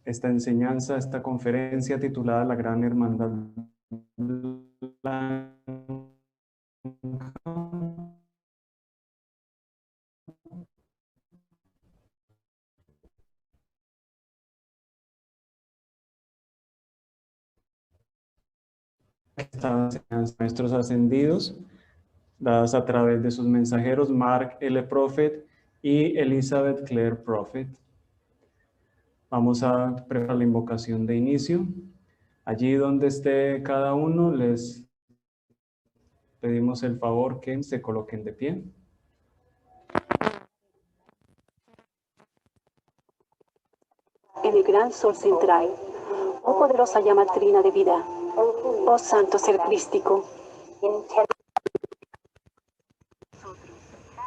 esta enseñanza, esta conferencia titulada La Gran Hermandad Blanca. Estas enseñanzas de maestros ascendidos, dadas a través de sus mensajeros Mark L. Prophet y Elizabeth Clare Prophet. Vamos a preparar la invocación de inicio. Allí donde esté cada uno, les pedimos el favor que se coloquen de pie. En el gran sol central, oh poderosa llama trina de vida, oh santo ser crístico,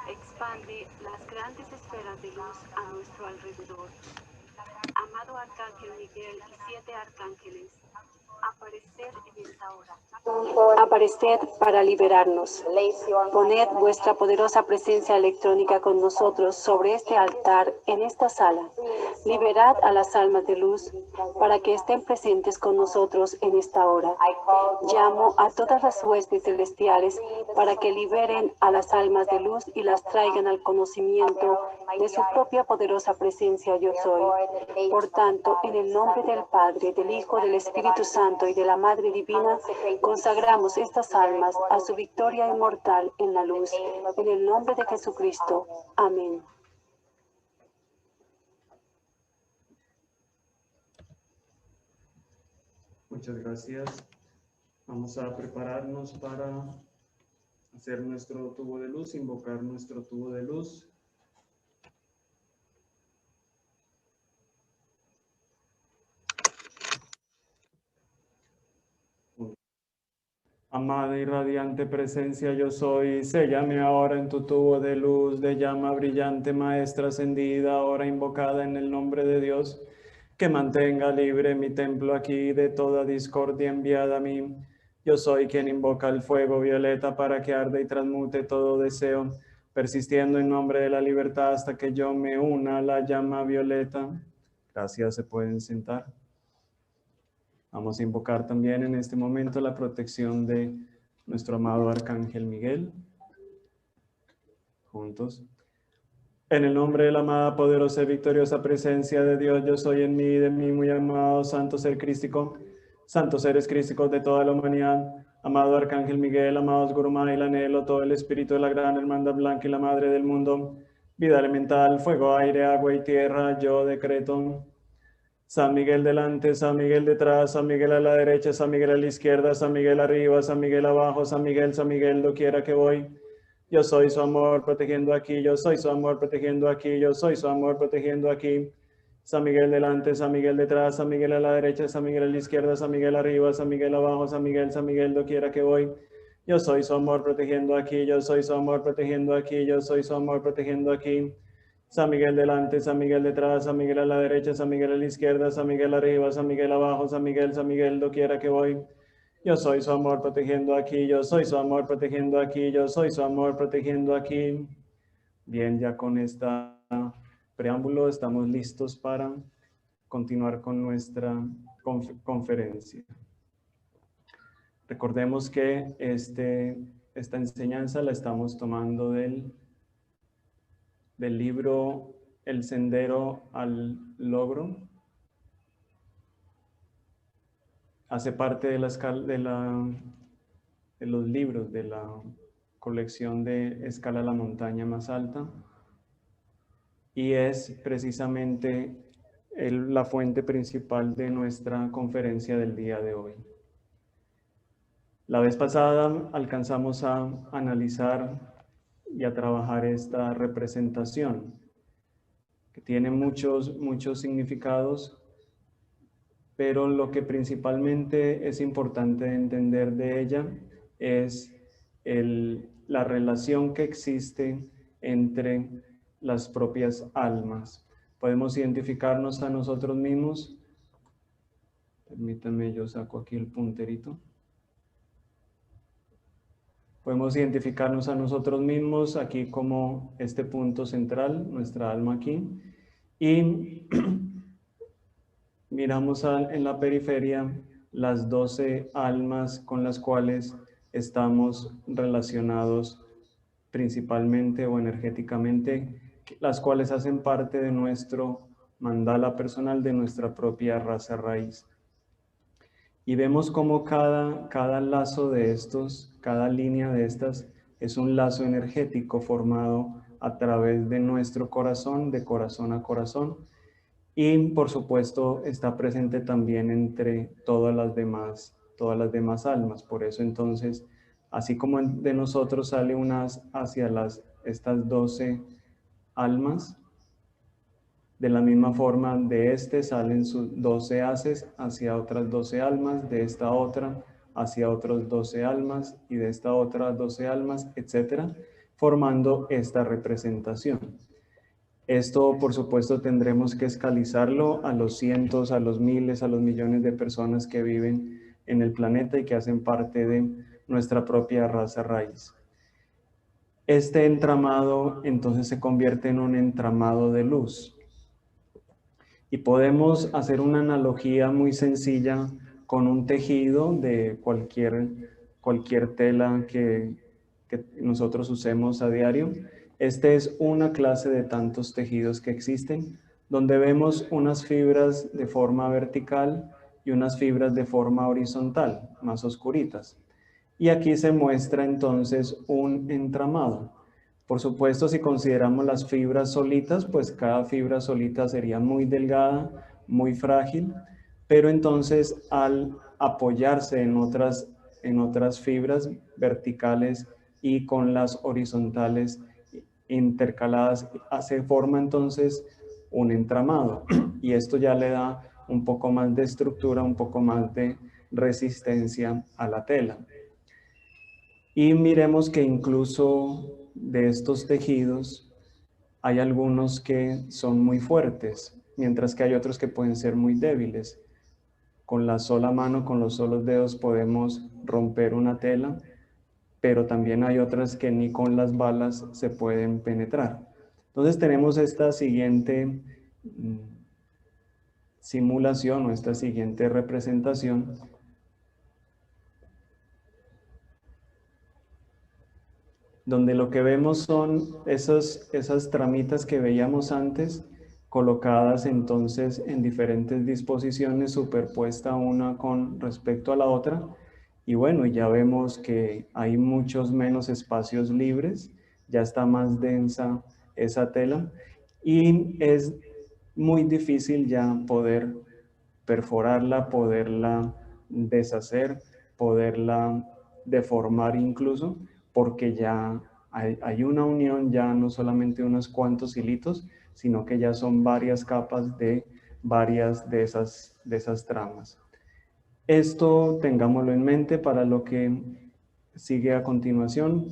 expande las grandes esferas de luz a nuestro alrededor. Amado Arcángel Miguel y 7 arcángeles, apareced en esta hora. Apareced para liberarnos. Poned vuestra poderosa presencia electrónica con nosotros sobre este altar, en esta sala. Liberad a las almas de luz para que estén presentes con nosotros en esta hora. Llamo a todas las huestes celestiales para que liberen a las almas de luz y las traigan al conocimiento de su propia poderosa presencia yo soy. Por tanto, en el nombre del Padre, del Hijo, del Espíritu Santo y de la Madre Divina, consagramos estas almas a su victoria inmortal en la luz. En el nombre de Jesucristo. Amén. Muchas gracias. Vamos a prepararnos para hacer nuestro tubo de luz, invocar nuestro tubo de luz. Amada y radiante presencia yo soy, séllame ahora en tu tubo de luz, de llama brillante, maestra ascendida, ahora invocada en el nombre de Dios, que mantenga libre mi templo aquí de toda discordia enviada a mí. Yo soy quien invoca el fuego violeta para que arde y transmute todo deseo, persistiendo en nombre de la libertad hasta que yo me una a la llama violeta. Gracias, se pueden sentar. Vamos a invocar también en este momento la protección de nuestro amado Arcángel Miguel. Juntos. En el nombre de la amada, poderosa y victoriosa presencia de Dios, yo soy en mí y de mí, muy amado Santo Ser Crístico, santos seres crísticos de toda la humanidad, amado Arcángel Miguel, amados Gurumá y el anhelo, todo el espíritu de la gran hermandad blanca y la madre del mundo, vida elemental, fuego, aire, agua y tierra, yo decreto. San Miguel delante, San Miguel detrás, San Miguel a la derecha, San Miguel a la izquierda, San Miguel arriba, San Miguel abajo, San Miguel, doquiera que voy. Yo soy su amor protegiendo aquí, yo soy su amor protegiendo aquí, yo soy su amor protegiendo aquí. San Miguel delante, San Miguel detrás, San Miguel a la derecha, San Miguel a la izquierda, San Miguel arriba, San Miguel abajo, San Miguel, doquiera que voy. Yo soy su amor protegiendo aquí, yo soy su amor protegiendo aquí, yo soy su amor protegiendo aquí. San Miguel delante, San Miguel detrás, San Miguel a la derecha, San Miguel a la izquierda, San Miguel arriba, San Miguel abajo, San Miguel, doquiera que voy. Yo soy su amor protegiendo aquí, yo soy su amor protegiendo aquí, yo soy su amor protegiendo aquí. Bien, ya con esta preámbulo estamos listos para continuar con nuestra conferencia. Recordemos que esta enseñanza la estamos tomando del libro El Sendero al Logro. Hace parte de los libros de la colección de Escala a la Montaña Más Alta y es precisamente la fuente principal de nuestra conferencia del día de hoy. La vez pasada alcanzamos a analizar y a trabajar esta representación que tiene muchos significados, pero lo que principalmente es importante entender de ella es la relación que existe entre las propias almas. Podemos identificarnos a nosotros mismos. Permítanme, yo saco aquí el punterito. Podemos identificarnos a nosotros mismos aquí como este punto central, nuestra alma aquí. Y miramos en la periferia las 12 almas con las cuales estamos relacionados principalmente o energéticamente, las cuales hacen parte de nuestro mandala personal, de nuestra propia raza raíz. Y vemos como cada lazo de estos, cada línea de estas, es un lazo energético formado a través de nuestro corazón, de corazón a corazón, y por supuesto está presente también entre todas las demás almas. Por eso entonces, así como de nosotros sale unas hacia estas 12 almas, de la misma forma de este salen sus 12 haces hacia otras 12 almas, de esta otra hacia otros 12 almas y de esta otra 12 almas, etcétera, formando esta representación. Esto, por supuesto, tendremos que escalizarlo a los cientos, a los miles, a los millones de personas que viven en el planeta y que hacen parte de nuestra propia raza raíz. Este entramado entonces se convierte en un entramado de luz. Y podemos hacer una analogía muy sencilla con un tejido de cualquier tela que nosotros usemos a diario. Este es una clase de tantos tejidos que existen, donde vemos unas fibras de forma vertical y unas fibras de forma horizontal, más oscuritas. Y aquí se muestra entonces un entramado. Por supuesto, si consideramos las fibras solitas, pues cada fibra solita sería muy delgada, muy frágil, pero entonces al apoyarse en otras fibras verticales y con las horizontales intercaladas, se forma entonces un entramado. Y esto ya le da un poco más de estructura, un poco más de resistencia a la tela. Y miremos que incluso de estos tejidos hay algunos que son muy fuertes, mientras que hay otros que pueden ser muy débiles. Con la sola mano, con los solos dedos podemos romper una tela, pero también hay otras que ni con las balas se pueden penetrar. Entonces tenemos esta siguiente simulación o esta siguiente representación, donde lo que vemos son esas tramitas que veíamos antes, colocadas entonces en diferentes disposiciones, superpuesta una con respecto a la otra. Y bueno, ya vemos que hay muchos menos espacios libres, ya está más densa esa tela y es muy difícil ya poder perforarla, poderla deshacer, poderla deformar incluso, porque ya hay una unión, ya no solamente unos cuantos hilitos, sino que ya son varias capas de varias de esas tramas. Esto tengámoslo en mente para lo que sigue a continuación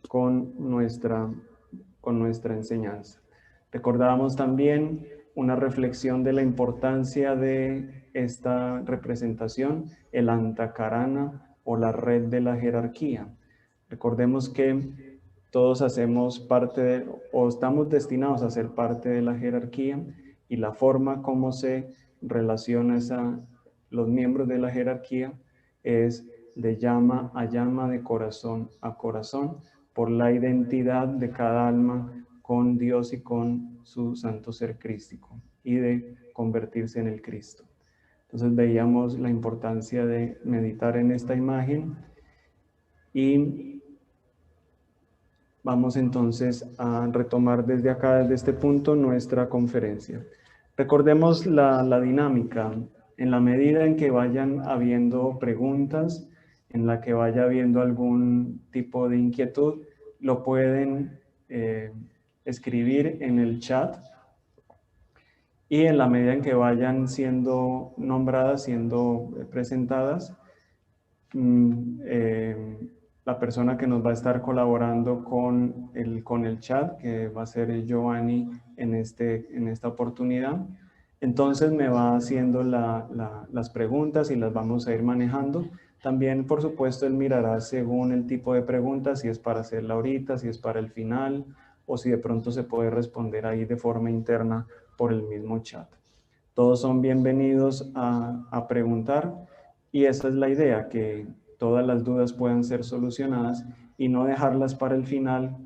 con nuestra enseñanza. Recordábamos también una reflexión de la importancia de esta representación, el antakarana o la red de la jerarquía. Recordemos que todos hacemos parte o estamos destinados a ser parte de la jerarquía, y la forma como se relaciona los miembros de la jerarquía es de llama a llama, de corazón a corazón, por la identidad de cada alma con Dios y con su santo ser crístico, y de convertirse en el Cristo. Entonces veíamos la importancia de meditar en esta imagen, y vamos entonces a retomar desde acá, desde este punto, nuestra conferencia. Recordemos la dinámica. En la medida en que vayan habiendo preguntas, en la que vaya habiendo algún tipo de inquietud, lo pueden escribir en el chat, y en la medida en que vayan siendo nombradas, siendo presentadas, la persona que nos va a estar colaborando con el chat, que va a ser Giovanni en esta oportunidad, entonces me va haciendo las preguntas y las vamos a ir manejando. También, por supuesto, él mirará según el tipo de pregunta, si es para hacerla ahorita, si es para el final, o si de pronto se puede responder ahí de forma interna por el mismo chat. Todos son bienvenidos a preguntar y esa es la idea, que todas las dudas puedan ser solucionadas y no dejarlas para el final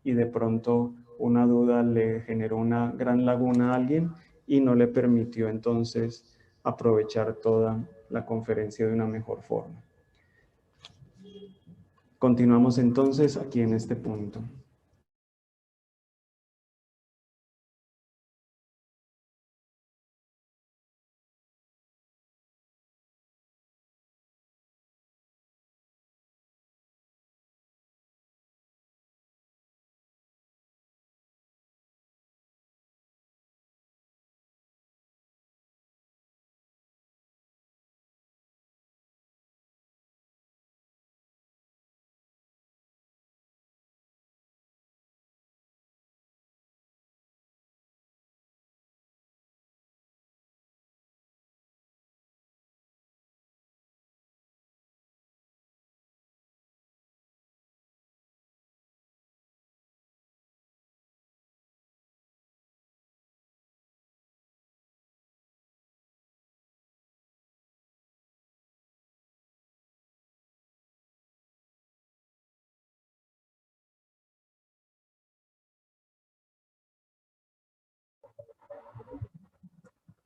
y de pronto una duda le generó una gran laguna a alguien y no le permitió entonces aprovechar toda la conferencia de una mejor forma. Continuamos entonces aquí en este punto.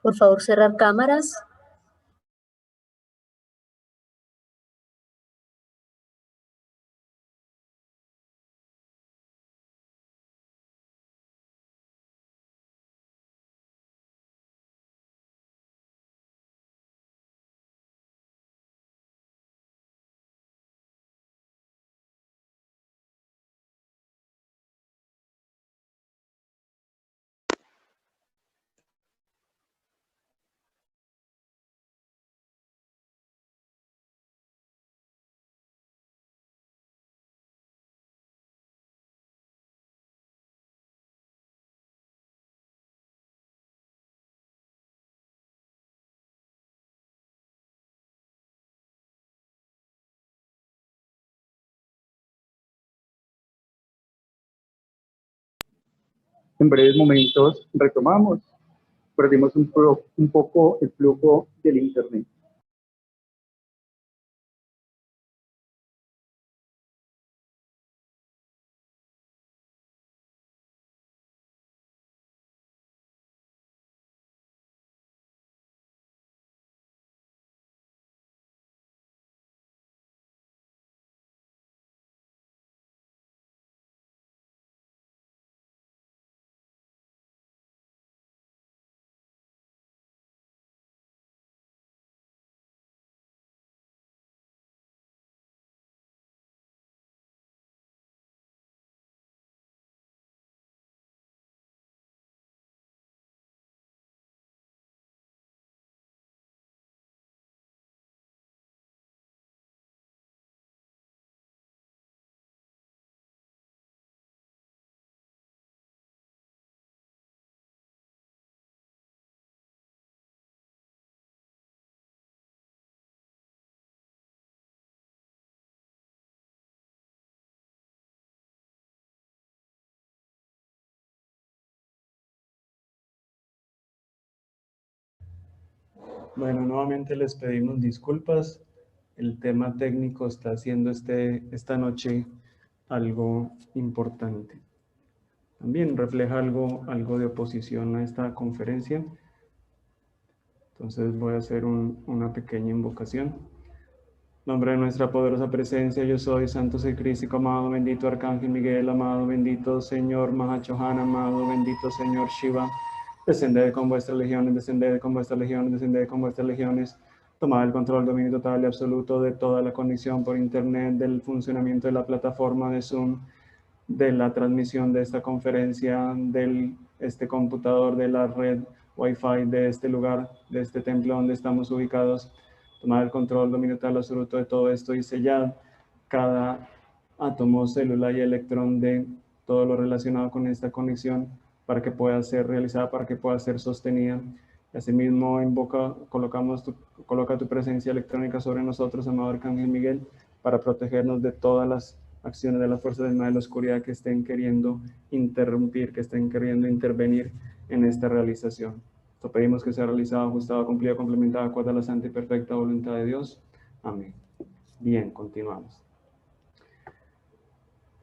Por favor, cerrar cámaras. En breves momentos retomamos. Perdimos un poco el flujo del internet. Bueno, nuevamente les pedimos disculpas. El tema técnico está haciendo esta noche algo importante. También refleja algo de oposición a esta conferencia. Entonces voy a hacer una pequeña invocación. Nombre de nuestra poderosa presencia, yo soy, santo soy Cristo, amado, bendito Arcángel Miguel, amado, bendito Señor Mahachohan, amado, bendito Señor Shiva. Descended con vuestras legiones, descended con vuestras legiones, descended con vuestras legiones. Tomad el control, dominio total y absoluto de toda la conexión por internet, del funcionamiento de la plataforma de Zoom, de la transmisión de esta conferencia, de este computador, de la red Wi-Fi de este lugar, de este templo donde estamos ubicados. Tomad el control, dominio total absoluto de todo esto y sellad cada átomo, célula y electrón de todo lo relacionado con esta conexión para que pueda ser realizada, para que pueda ser sostenida. Asimismo, coloca tu presencia electrónica sobre nosotros, amado Arcángel Miguel, para protegernos de todas las acciones de las fuerzas del mal de la oscuridad que estén queriendo interrumpir, que estén queriendo intervenir en esta realización. Esto pedimos que sea realizado, ajustado, cumplido, complementado, acorde a la santa y perfecta voluntad de Dios. Amén. Bien, continuamos.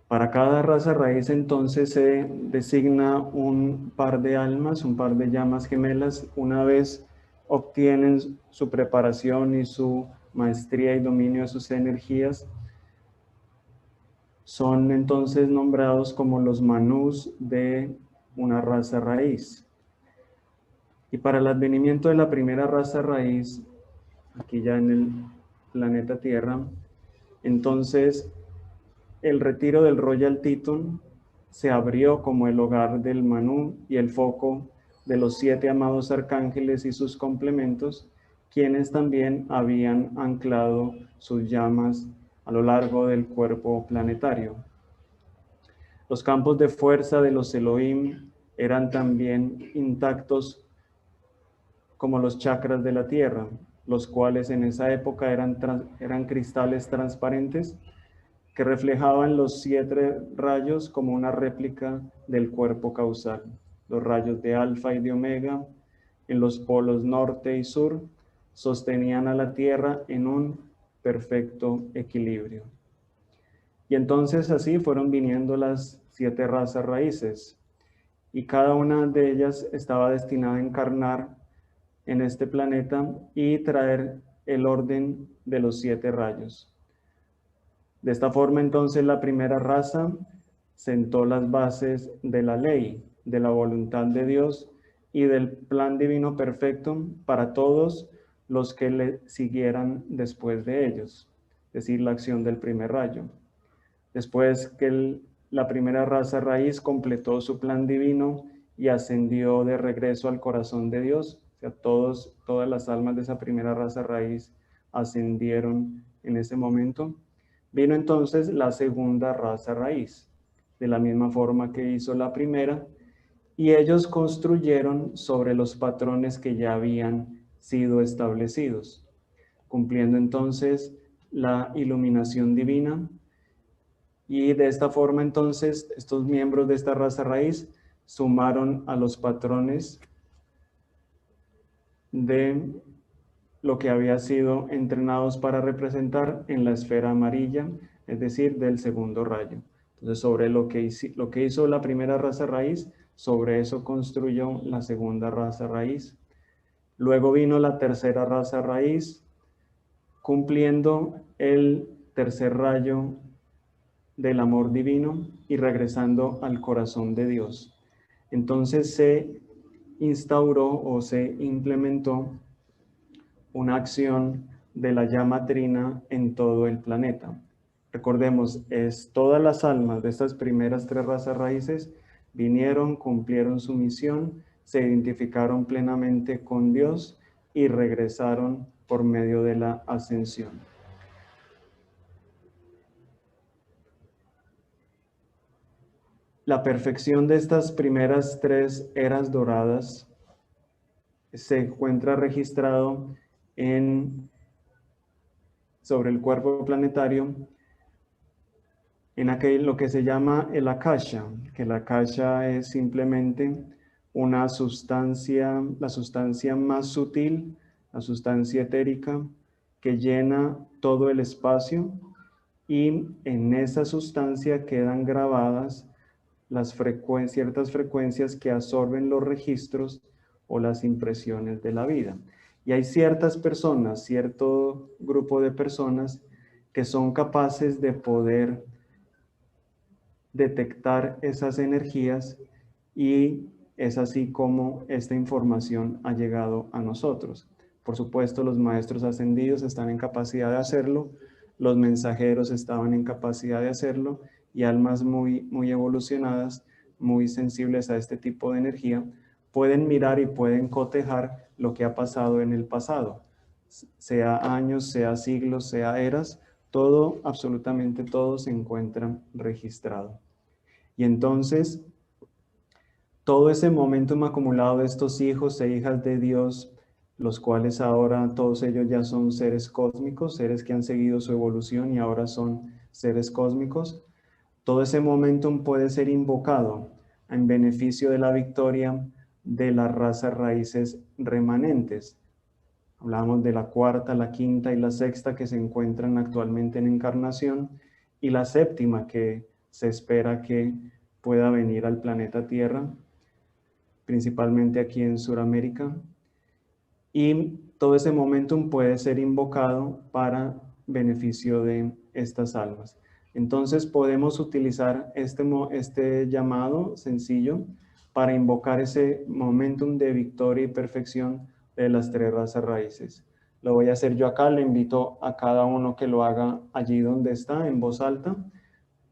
Para cada raza raíz entonces se designa un par de almas, un par de llamas gemelas. Una vez obtienen su preparación y su maestría y dominio de sus energías, son entonces nombrados como los manús de una raza raíz. Y para el advenimiento de la primera raza raíz, aquí ya en el planeta Tierra, entonces el retiro del Royal Teton se abrió como el hogar del Manú y el foco de los 7 amados arcángeles y sus complementos, quienes también habían anclado sus llamas a lo largo del cuerpo planetario. Los campos de fuerza de los Elohim eran también intactos como los chakras de la Tierra, los cuales en esa época eran cristales transparentes que reflejaban los 7 rayos como una réplica del cuerpo causal. Los rayos de alfa y de omega en los polos norte y sur sostenían a la Tierra en un perfecto equilibrio. Y entonces así fueron viniendo las 7 razas raíces, y cada una de ellas estaba destinada a encarnar en este planeta y traer el orden de los 7 rayos. De esta forma, entonces, la primera raza sentó las bases de la ley, de la voluntad de Dios y del plan divino perfecto para todos los que le siguieran después de ellos, es decir, la acción del primer rayo. Después que la primera raza raíz completó su plan divino y ascendió de regreso al corazón de Dios, o sea, todas las almas de esa primera raza raíz ascendieron en ese momento. Vino entonces la segunda raza raíz, de la misma forma que hizo la primera, y ellos construyeron sobre los patrones que ya habían sido establecidos, cumpliendo entonces la iluminación divina. Y de esta forma entonces estos miembros de esta raza raíz sumaron a los patrones de lo que había sido entrenados para representar en la esfera amarilla, es decir, del segundo rayo. Entonces, sobre lo que hizo la primera raza raíz, sobre eso construyó la segunda raza raíz. Luego vino la tercera raza raíz, cumpliendo el tercer rayo del amor divino y regresando al corazón de Dios. Entonces se instauró o se implementó una acción de la llama trina en todo el planeta. Recordemos, todas las almas de estas primeras 3 razas raíces vinieron, cumplieron su misión, se identificaron plenamente con Dios y regresaron por medio de la ascensión. La perfección de estas primeras 3 eras doradas se encuentra registrado sobre el cuerpo planetario en lo que se llama el Akasha, que el Akasha es simplemente una sustancia, la sustancia más sutil, la sustancia etérica que llena todo el espacio, y en esa sustancia quedan grabadas ciertas frecuencias que absorben los registros o las impresiones de la vida. Y hay ciertas personas, cierto grupo de personas que son capaces de poder detectar esas energías, y es así como esta información ha llegado a nosotros. Por supuesto, los maestros ascendidos están en capacidad de hacerlo, los mensajeros estaban en capacidad de hacerlo, y almas muy evolucionadas, muy sensibles a este tipo de energía, pueden mirar y pueden cotejar lo que ha pasado en el pasado, sea años, sea siglos, sea eras, todo, absolutamente todo se encuentra registrado. Y entonces, todo ese momentum acumulado de estos hijos e hijas de Dios, los cuales ahora todos ellos ya son seres cósmicos, seres que han seguido su evolución y ahora son seres cósmicos, todo ese momentum puede ser invocado en beneficio de la victoria de las razas raíces remanentes. Hablamos de la cuarta, la quinta y la sexta que se encuentran actualmente en encarnación, y la séptima que se espera que pueda venir al planeta Tierra, principalmente aquí en Sudamérica. Y todo ese momentum puede ser invocado para beneficio de estas almas. Entonces podemos utilizar este llamado sencillo para invocar ese momentum de victoria y perfección de las tres razas raíces. Lo voy a hacer yo acá, le invito a cada uno que lo haga allí donde está, en voz alta,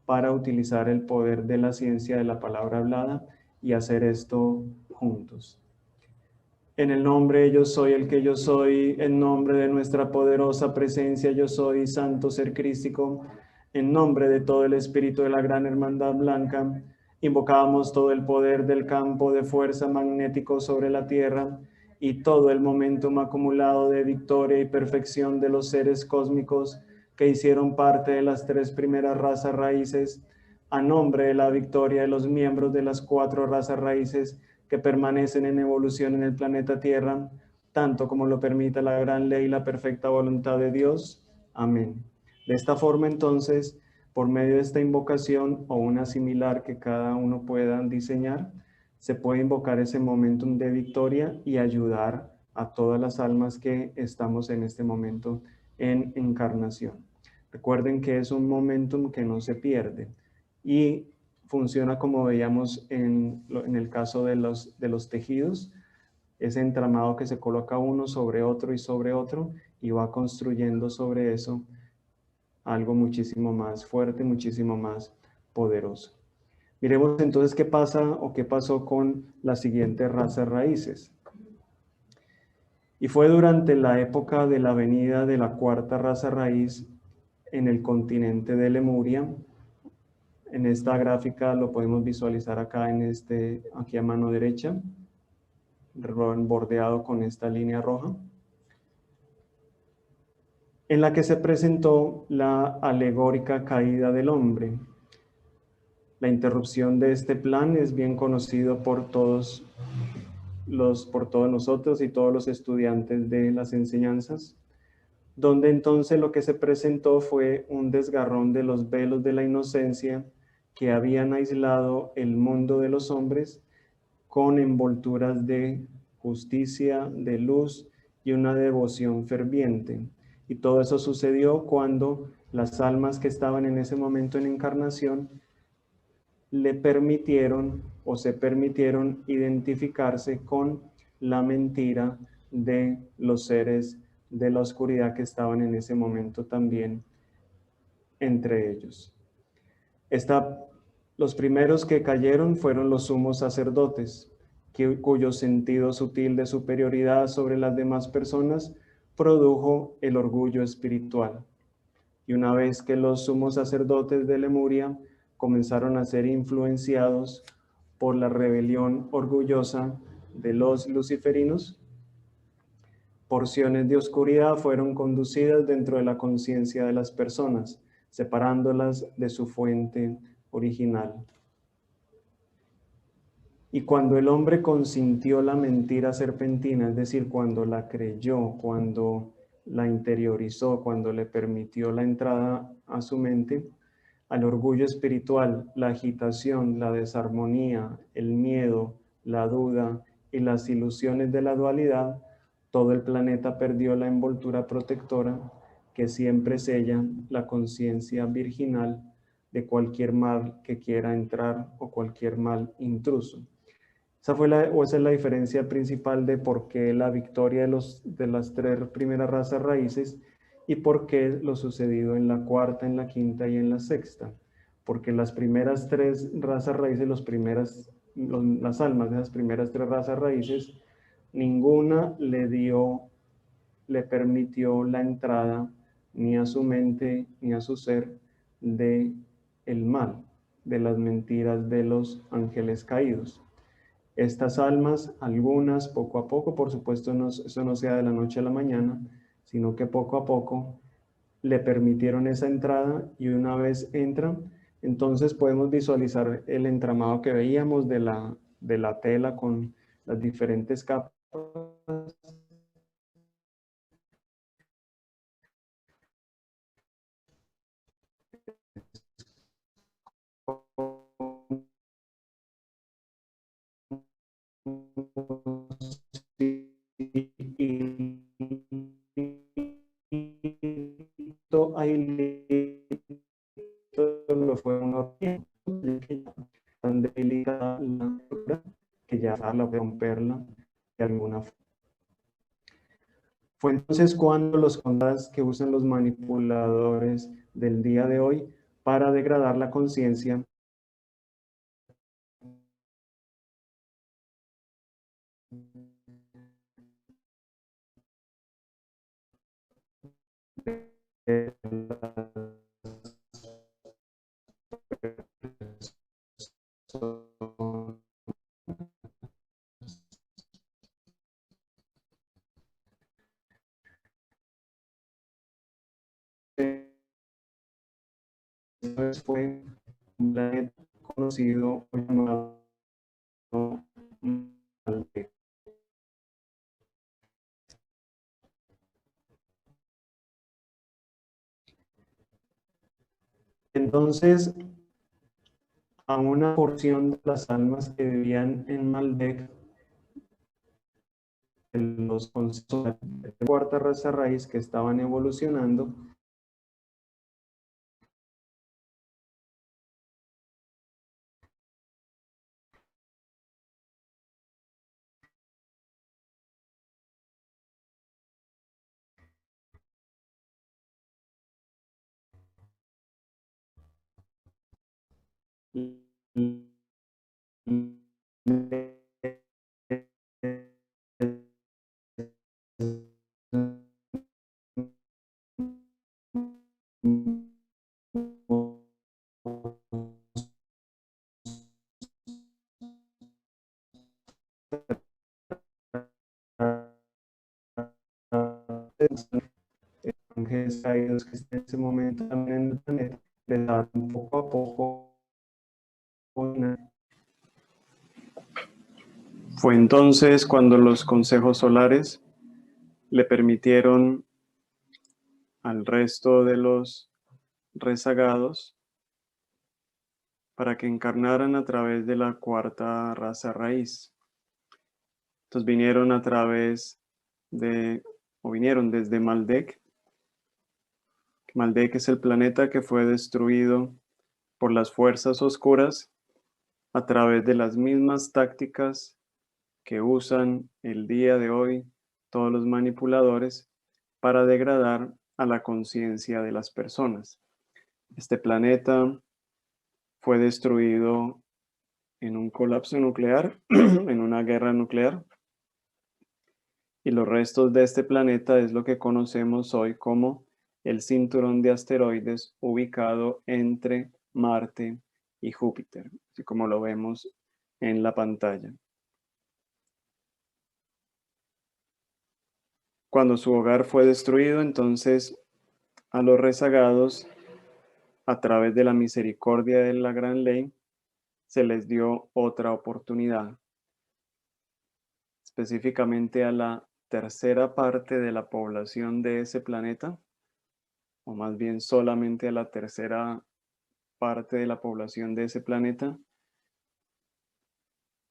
para utilizar el poder de la ciencia de la palabra hablada y hacer esto juntos. En el nombre yo soy el que yo soy, en nombre de nuestra poderosa presencia yo soy, santo ser crístico, en nombre de todo el espíritu de la gran hermandad blanca, invocamos todo el poder del campo de fuerza magnético sobre la tierra y todo el momentum acumulado de victoria y perfección de los seres cósmicos que hicieron parte de las tres primeras razas raíces, a nombre de la victoria de los miembros de las cuatro razas raíces que permanecen en evolución en el planeta Tierra, tanto como lo permita la gran ley y la perfecta voluntad de Dios. Amén. De esta forma, entonces, por medio de esta invocación o una similar que cada uno pueda diseñar, se puede invocar ese momentum de victoria y ayudar a todas las almas que estamos en este momento en encarnación. Recuerden que es un momentum que no se pierde y funciona como veíamos en el caso de los tejidos, ese entramado que se coloca uno sobre otro y sobre otro y va construyendo sobre eso algo muchísimo más fuerte, muchísimo más poderoso. Miremos entonces qué pasa o qué pasó con las siguientes razas raíces. Y fue durante la época de la venida de la cuarta raza raíz en el continente de Lemuria. En esta gráfica lo podemos visualizar acá aquí a mano derecha, bordeado con esta línea roja, en la que se presentó la alegórica caída del hombre. La interrupción de este plan es bien conocido por todos nosotros y todos los estudiantes de las enseñanzas, donde entonces lo que se presentó fue un desgarrón de los velos de la inocencia que habían aislado el mundo de los hombres con envolturas de justicia, de luz y una devoción ferviente. Y todo eso sucedió cuando las almas que estaban en ese momento en encarnación le permitieron o se permitieron identificarse con la mentira de los seres de la oscuridad que estaban en ese momento también entre ellos. Los primeros que cayeron fueron los sumos sacerdotes, cuyo sentido sutil de superioridad sobre las demás personas produjo el orgullo espiritual. Y una vez que los sumos sacerdotes de Lemuria comenzaron a ser influenciados por la rebelión orgullosa de los luciferinos, porciones de oscuridad fueron conducidas dentro de la conciencia de las personas, separándolas de su fuente original. Y cuando el hombre consintió la mentira serpentina, es decir, cuando la creyó, cuando la interiorizó, cuando le permitió la entrada a su mente, al orgullo espiritual, la agitación, la desarmonía, el miedo, la duda y las ilusiones de la dualidad, todo el planeta perdió la envoltura protectora que siempre sella la conciencia virginal de cualquier mal que quiera entrar o cualquier mal intruso. Esa es la diferencia principal de por qué la victoria de las tres primeras razas raíces y por qué lo sucedido en la cuarta, en la quinta y en la sexta. Porque las primeras tres razas raíces, las almas de las primeras tres razas raíces, ninguna le permitió la entrada ni a su mente ni a su ser de el mal, de las mentiras de los ángeles caídos. Estas almas, algunas poco a poco, por supuesto eso no sea de la noche a la mañana, sino que poco a poco le permitieron esa entrada y una vez entran, entonces podemos visualizar el entramado que veíamos de la tela con las diferentes capas lo fue una tan delicada que ya la de romperla de alguna forma. Fue entonces cuando los contras que usan los manipuladores del día de hoy para degradar la conciencia fue un planeta conocido o llamado Malbec. Entonces, a una porción de las almas que vivían en Malbec, los consejos de la cuarta raza raíz que estaban evolucionando, ángeles caídos que en ese momento también en el planeta les dan poco a poco una. Fue entonces cuando los consejos solares le permitieron al resto de los rezagados para que encarnaran a través de la cuarta raza raíz. Entonces vinieron a través de, o vinieron desde Maldek. Maldek es el planeta que fue destruido por las fuerzas oscuras a través de las mismas tácticas que usan el día de hoy todos los manipuladores para degradar a la conciencia de las personas. Este planeta fue destruido en un colapso nuclear, en una guerra nuclear, y los restos de este planeta es lo que conocemos hoy como el cinturón de asteroides ubicado entre Marte y Júpiter, así como lo vemos en la pantalla. Cuando su hogar fue destruido, entonces a los rezagados, a través de la misericordia de la gran ley, se les dio otra oportunidad, específicamente a la tercera parte de la población de ese planeta, o más bien solamente a la tercera parte de la población de ese planeta,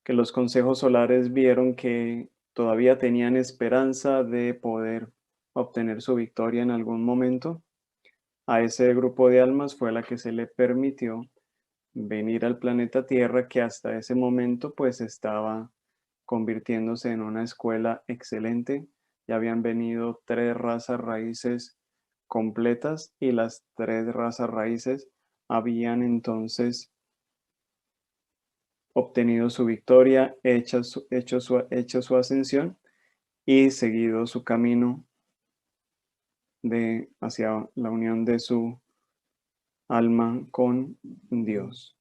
que los consejos solares vieron que todavía tenían esperanza de poder obtener su victoria en algún momento. A ese grupo de almas fue a la que se le permitió venir al planeta Tierra, que hasta ese momento pues estaba convirtiéndose en una escuela excelente. Ya habían venido 3 razas raíces completas y las 3 razas raíces habían entonces obtenido su victoria, hecho su ascensión y seguido su camino hacia la unión de su alma con Dios.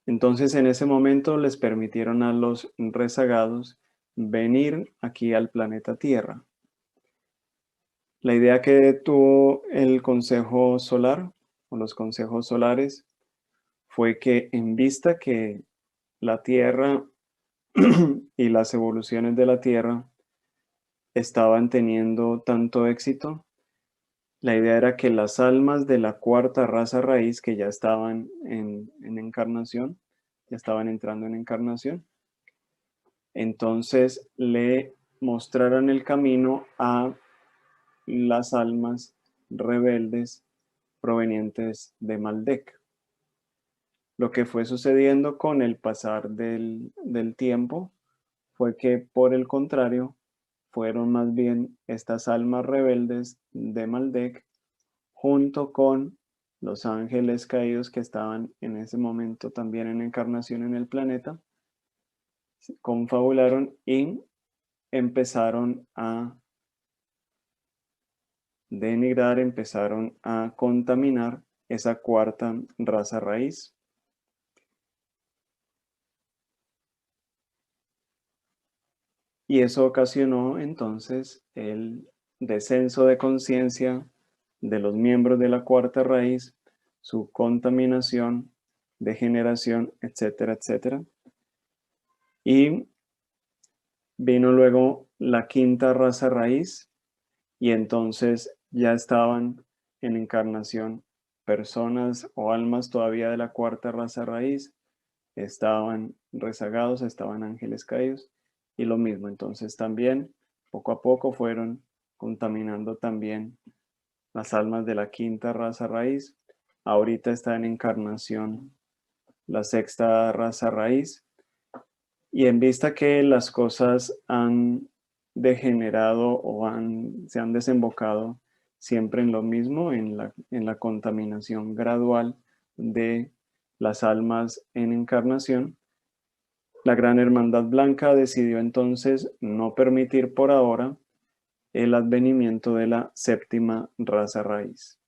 Entonces en ese momento les permitieron a los rezagados venir aquí al planeta Tierra. La idea que tuvo el Consejo Solar o los consejos solares fue que en vista que la Tierra y las evoluciones de la Tierra estaban teniendo tanto éxito, la idea era que las almas de la cuarta raza raíz, que ya estaban en encarnación, ya estaban entrando en encarnación, entonces le mostraran el camino a las almas rebeldes provenientes de Maldek. Lo que fue sucediendo con el pasar del tiempo fue que, por el contrario, fueron más bien estas almas rebeldes de Maldek, junto con los ángeles caídos que estaban en ese momento también en encarnación en el planeta, confabularon y empezaron a denigrar, empezaron a contaminar esa cuarta raza raíz. Y eso ocasionó entonces el descenso de conciencia de los miembros de la cuarta raíz, su contaminación, degeneración, etcétera, etcétera. Y vino luego la quinta raza raíz, y entonces ya estaban en encarnación personas o almas todavía de la cuarta raza raíz, estaban rezagados, estaban ángeles caídos, y lo mismo, entonces también poco a poco fueron contaminando también las almas de la quinta raza raíz. Ahorita está en encarnación la sexta raza raíz, y en vista que las cosas han degenerado o se han desembocado siempre en lo mismo, en la contaminación gradual de las almas en encarnación, la Gran Hermandad Blanca decidió entonces no permitir por ahora el advenimiento de la séptima raza raíz.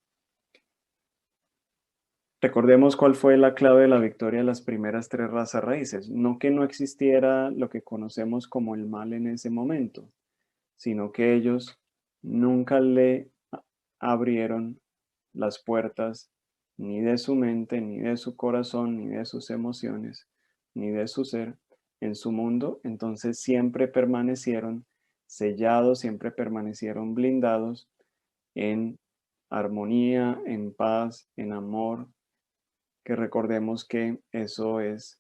Recordemos cuál fue la clave de la victoria de las primeras tres razas raíces. No que no existiera lo que conocemos como el mal en ese momento, sino que ellos nunca le abrieron las puertas ni de su mente, ni de su corazón, ni de sus emociones, ni de su ser en su mundo. Entonces siempre permanecieron sellados, siempre permanecieron blindados en armonía, en paz, en amor, que recordemos que eso es,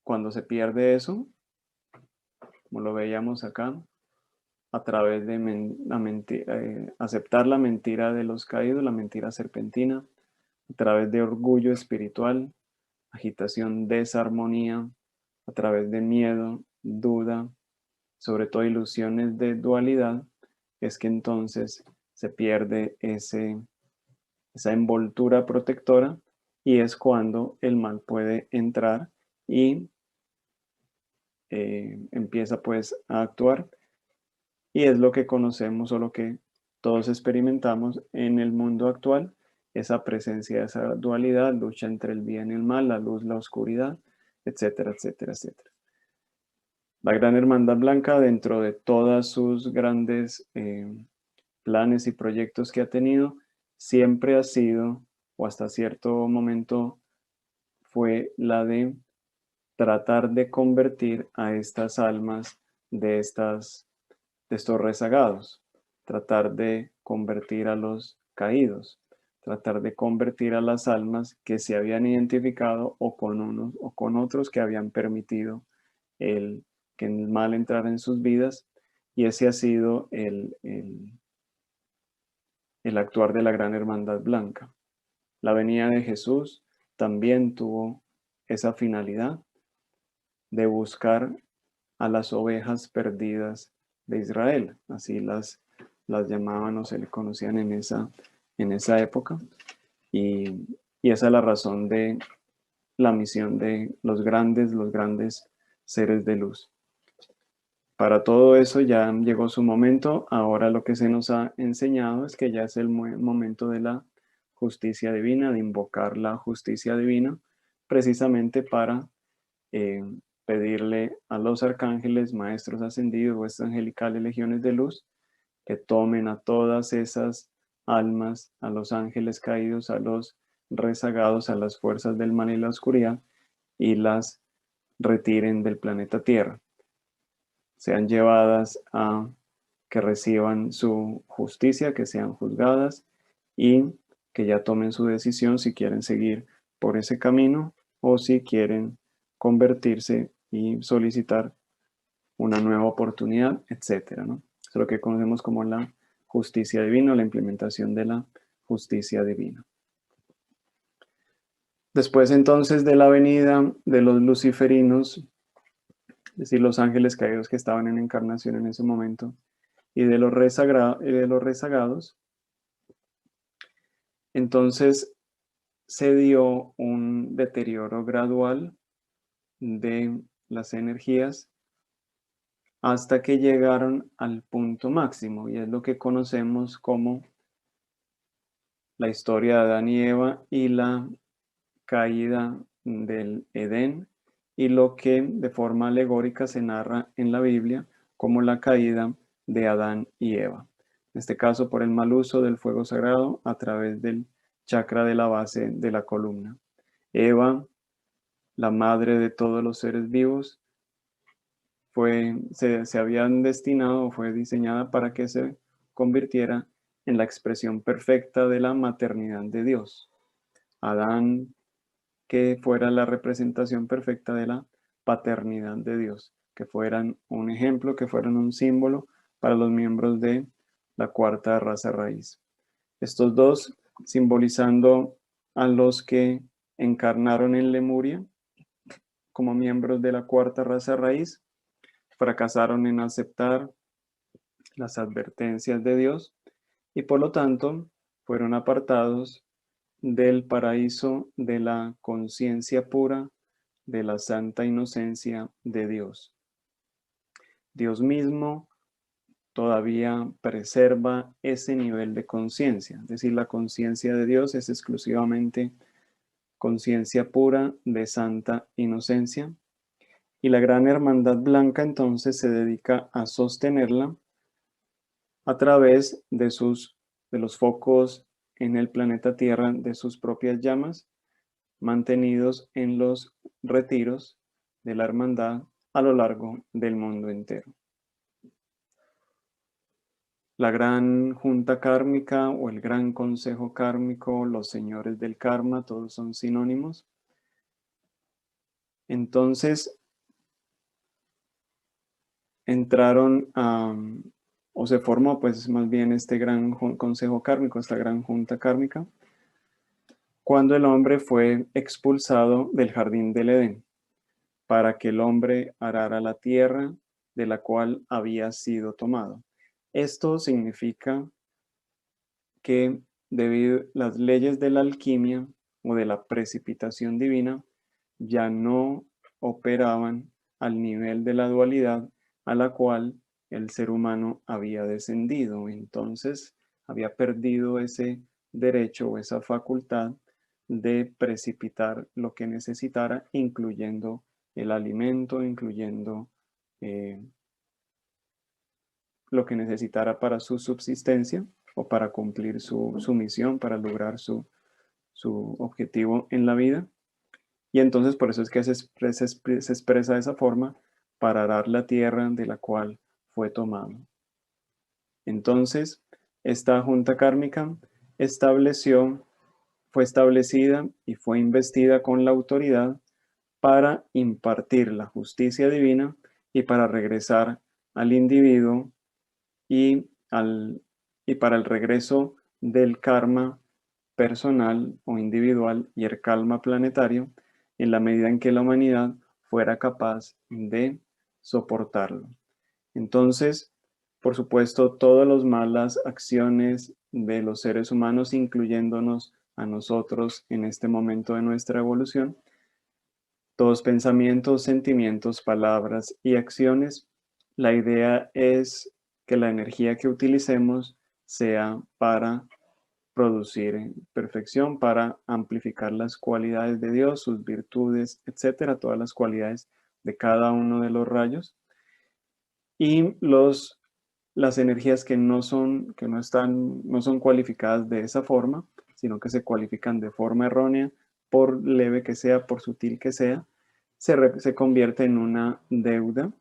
cuando se pierde eso, como lo veíamos acá, a través de aceptar la mentira de los caídos, la mentira serpentina, a través de orgullo espiritual, agitación, desarmonía, a través de miedo, duda, sobre todo ilusiones de dualidad, es que entonces se pierde esa envoltura protectora, y es cuando el mal puede entrar y empieza pues a actuar, y es lo que conocemos o lo que todos experimentamos en el mundo actual, esa presencia de esa dualidad, lucha entre el bien y el mal, la luz, la oscuridad, etcétera, etcétera, etcétera. La Gran Hermandad Blanca, dentro de todas sus grandes planes y proyectos que ha tenido, siempre ha sido, o hasta cierto momento fue, la de tratar de convertir a estas almas de estos rezagados, tratar de convertir a los caídos, tratar de convertir a las almas que se habían identificado o con unos o con otros que habían permitido que el mal entrara en sus vidas, y ese ha sido el actuar de la Gran Hermandad Blanca. La venida de Jesús también tuvo esa finalidad de buscar a las ovejas perdidas de Israel, así las llamaban o se le conocían en esa época, y esa es la razón de la misión de los grandes seres de luz. Para todo eso ya llegó su momento. Ahora lo que se nos ha enseñado es que ya es el momento de la justicia divina, de invocar la justicia divina, precisamente para pedirle a los arcángeles, maestros ascendidos, vuestras angelicales legiones de luz, que tomen a todas esas almas, a los ángeles caídos, a los rezagados, a las fuerzas del mal y la oscuridad, y las retiren del planeta Tierra, sean llevadas a que reciban su justicia, que sean juzgadas y que ya tomen su decisión si quieren seguir por ese camino o si quieren convertirse y solicitar una nueva oportunidad, etcétera, ¿no? Es lo que conocemos como la justicia divina, la implementación de la justicia divina. Después entonces de la venida de los luciferinos, es decir, los ángeles caídos que estaban en encarnación en ese momento, y de los rezagados, entonces se dio un deterioro gradual de las energías hasta que llegaron al punto máximo, y es lo que conocemos como la historia de Adán y Eva y la caída del Edén, y lo que de forma alegórica se narra en la Biblia como la caída de Adán y Eva. En este caso, por el mal uso del fuego sagrado a través del chakra de la base de la columna. Eva, la madre de todos los seres vivos, se habían destinado o fue diseñada para que se convirtiera en la expresión perfecta de la maternidad de Dios. Adán, que fuera la representación perfecta de la paternidad de Dios, que fueran un ejemplo, que fueran un símbolo para los miembros de la cuarta raza raíz. Estos dos simbolizando a los que encarnaron en Lemuria como miembros de la cuarta raza raíz, fracasaron en aceptar las advertencias de Dios y por lo tanto fueron apartados del paraíso de la conciencia pura, de la santa inocencia de Dios. Dios mismo todavía preserva ese nivel de conciencia, es decir, la conciencia de Dios es exclusivamente conciencia pura de santa inocencia, y la gran hermandad blanca entonces se dedica a sostenerla a través de los focos en el planeta Tierra de sus propias llamas, mantenidos en los retiros de la hermandad a lo largo del mundo entero. La gran junta kármica o el gran consejo kármico, los señores del karma, todos son sinónimos. Entonces, entraron o se formó pues más bien este gran consejo kármico, esta gran junta kármica, cuando el hombre fue expulsado del jardín del Edén, para que el hombre arara la tierra de la cual había sido tomado. Esto significa que debido a las leyes de la alquimia o de la precipitación divina, ya no operaban al nivel de la dualidad a la cual el ser humano había descendido. Entonces había perdido ese derecho o esa facultad de precipitar lo que necesitara, incluyendo el alimento, incluyendo lo que necesitara para su subsistencia o para cumplir su misión, para lograr su objetivo en la vida. Y entonces por eso es que se expresa de esa forma, para arar la tierra de la cual fue tomado. Entonces, esta junta kármica fue establecida y fue investida con la autoridad para impartir la justicia divina y para regresar al individuo y para el regreso del karma personal o individual y el karma planetario en la medida en que la humanidad fuera capaz de soportarlo. Entonces, por supuesto, todas las malas acciones de los seres humanos, incluyéndonos a nosotros en este momento de nuestra evolución, todos pensamientos, sentimientos, palabras y acciones, la idea es que la energía que utilicemos sea para producir perfección, para amplificar las cualidades de Dios, sus virtudes, etcétera, todas las cualidades de cada uno de los rayos. Y las energías que no son cualificadas de esa forma, sino que se cualifican de forma errónea, por leve que sea, por sutil que sea, se convierte en una deuda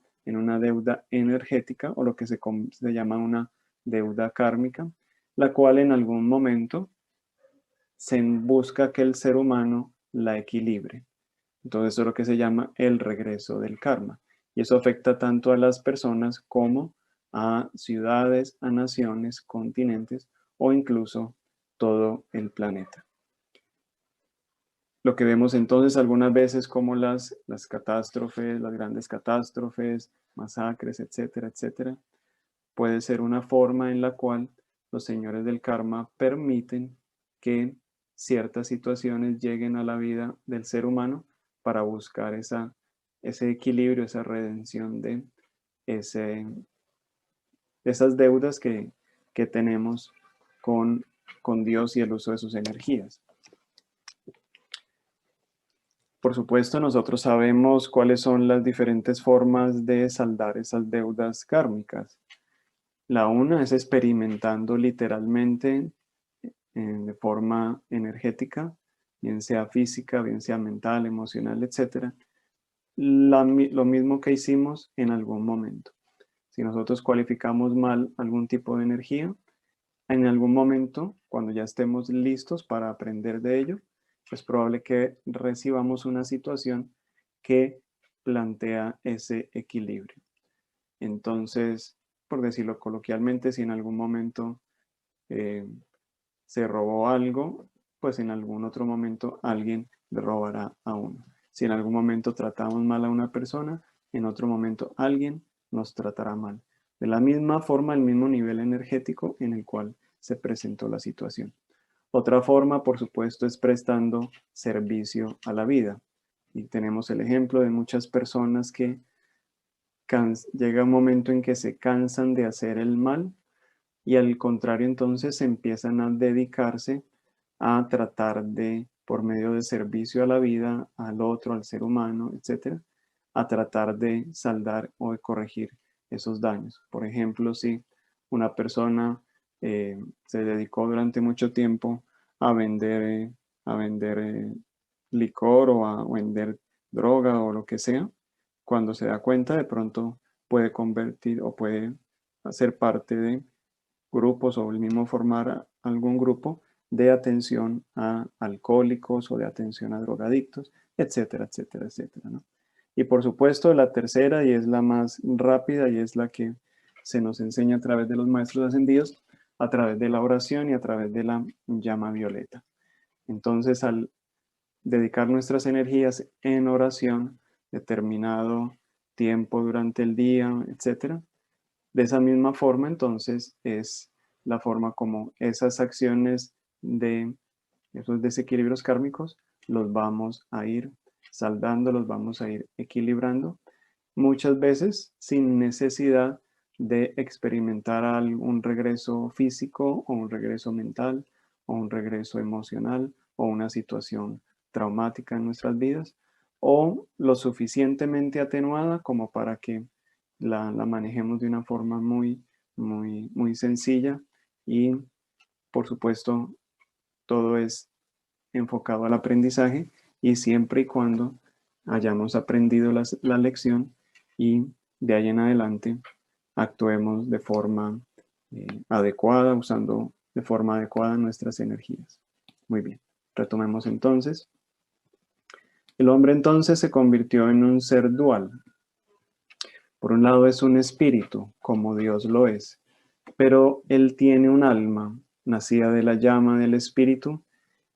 energética, o lo que se llama una deuda kármica, la cual en algún momento se busca que el ser humano la equilibre. Entonces eso es lo que se llama el regreso del karma. Y eso afecta tanto a las personas como a ciudades, a naciones, continentes o incluso todo el planeta. Lo que vemos entonces algunas veces como las catástrofes, las grandes catástrofes, masacres, etcétera, etcétera, puede ser una forma en la cual los señores del karma permiten que ciertas situaciones lleguen a la vida del ser humano para buscar ese equilibrio, esa redención de esas deudas que tenemos con Dios y el uso de sus energías. Por supuesto, nosotros sabemos cuáles son las diferentes formas de saldar esas deudas kármicas. La una es experimentando literalmente de forma energética, bien sea física, bien sea mental, emocional, etc. Lo mismo que hicimos en algún momento. Si nosotros cualificamos mal algún tipo de energía, en algún momento, cuando ya estemos listos para aprender de ello, es probable que recibamos una situación que plantea ese equilibrio. Entonces, por decirlo coloquialmente, si en algún momento se robó algo, pues en algún otro momento alguien le robará a uno. Si en algún momento tratamos mal a una persona, en otro momento alguien nos tratará mal. De la misma forma, el mismo nivel energético en el cual se presentó la situación. Otra forma, por supuesto, es prestando servicio a la vida. Y tenemos el ejemplo de muchas personas que llega un momento en que se cansan de hacer el mal y al contrario entonces empiezan a dedicarse a tratar de, por medio de servicio a la vida, al otro, al ser humano, etcétera, a tratar de saldar o de corregir esos daños. Por ejemplo, si una persona se dedicó durante mucho tiempo a vender licor o a vender droga o lo que sea, cuando se da cuenta de pronto puede convertir o puede hacer parte de grupos o el mismo formar algún grupo de atención a alcohólicos o de atención a drogadictos, etcétera, etcétera, etcétera, ¿no? Y por supuesto la tercera, y es la más rápida y es la que se nos enseña a través de los maestros ascendidos, a través de la oración y a través de la llama violeta. Entonces, al dedicar nuestras energías en oración, determinado tiempo durante el día, etcétera, de esa misma forma, entonces, es la forma como esas acciones de esos desequilibrios kármicos los vamos a ir saldando, los vamos a ir equilibrando, muchas veces sin necesidad de experimentar un regreso físico o un regreso mental o un regreso emocional o una situación traumática en nuestras vidas o lo suficientemente atenuada como para que la manejemos de una forma muy sencilla y por supuesto todo es enfocado al aprendizaje y siempre y cuando hayamos aprendido la lección y de ahí en adelante actuemos de forma adecuada, usando de forma adecuada nuestras energías. Muy bien, retomemos entonces. El hombre entonces se convirtió en un ser dual. Por un lado es un espíritu, como Dios lo es, pero él tiene un alma, nacida de la llama del espíritu,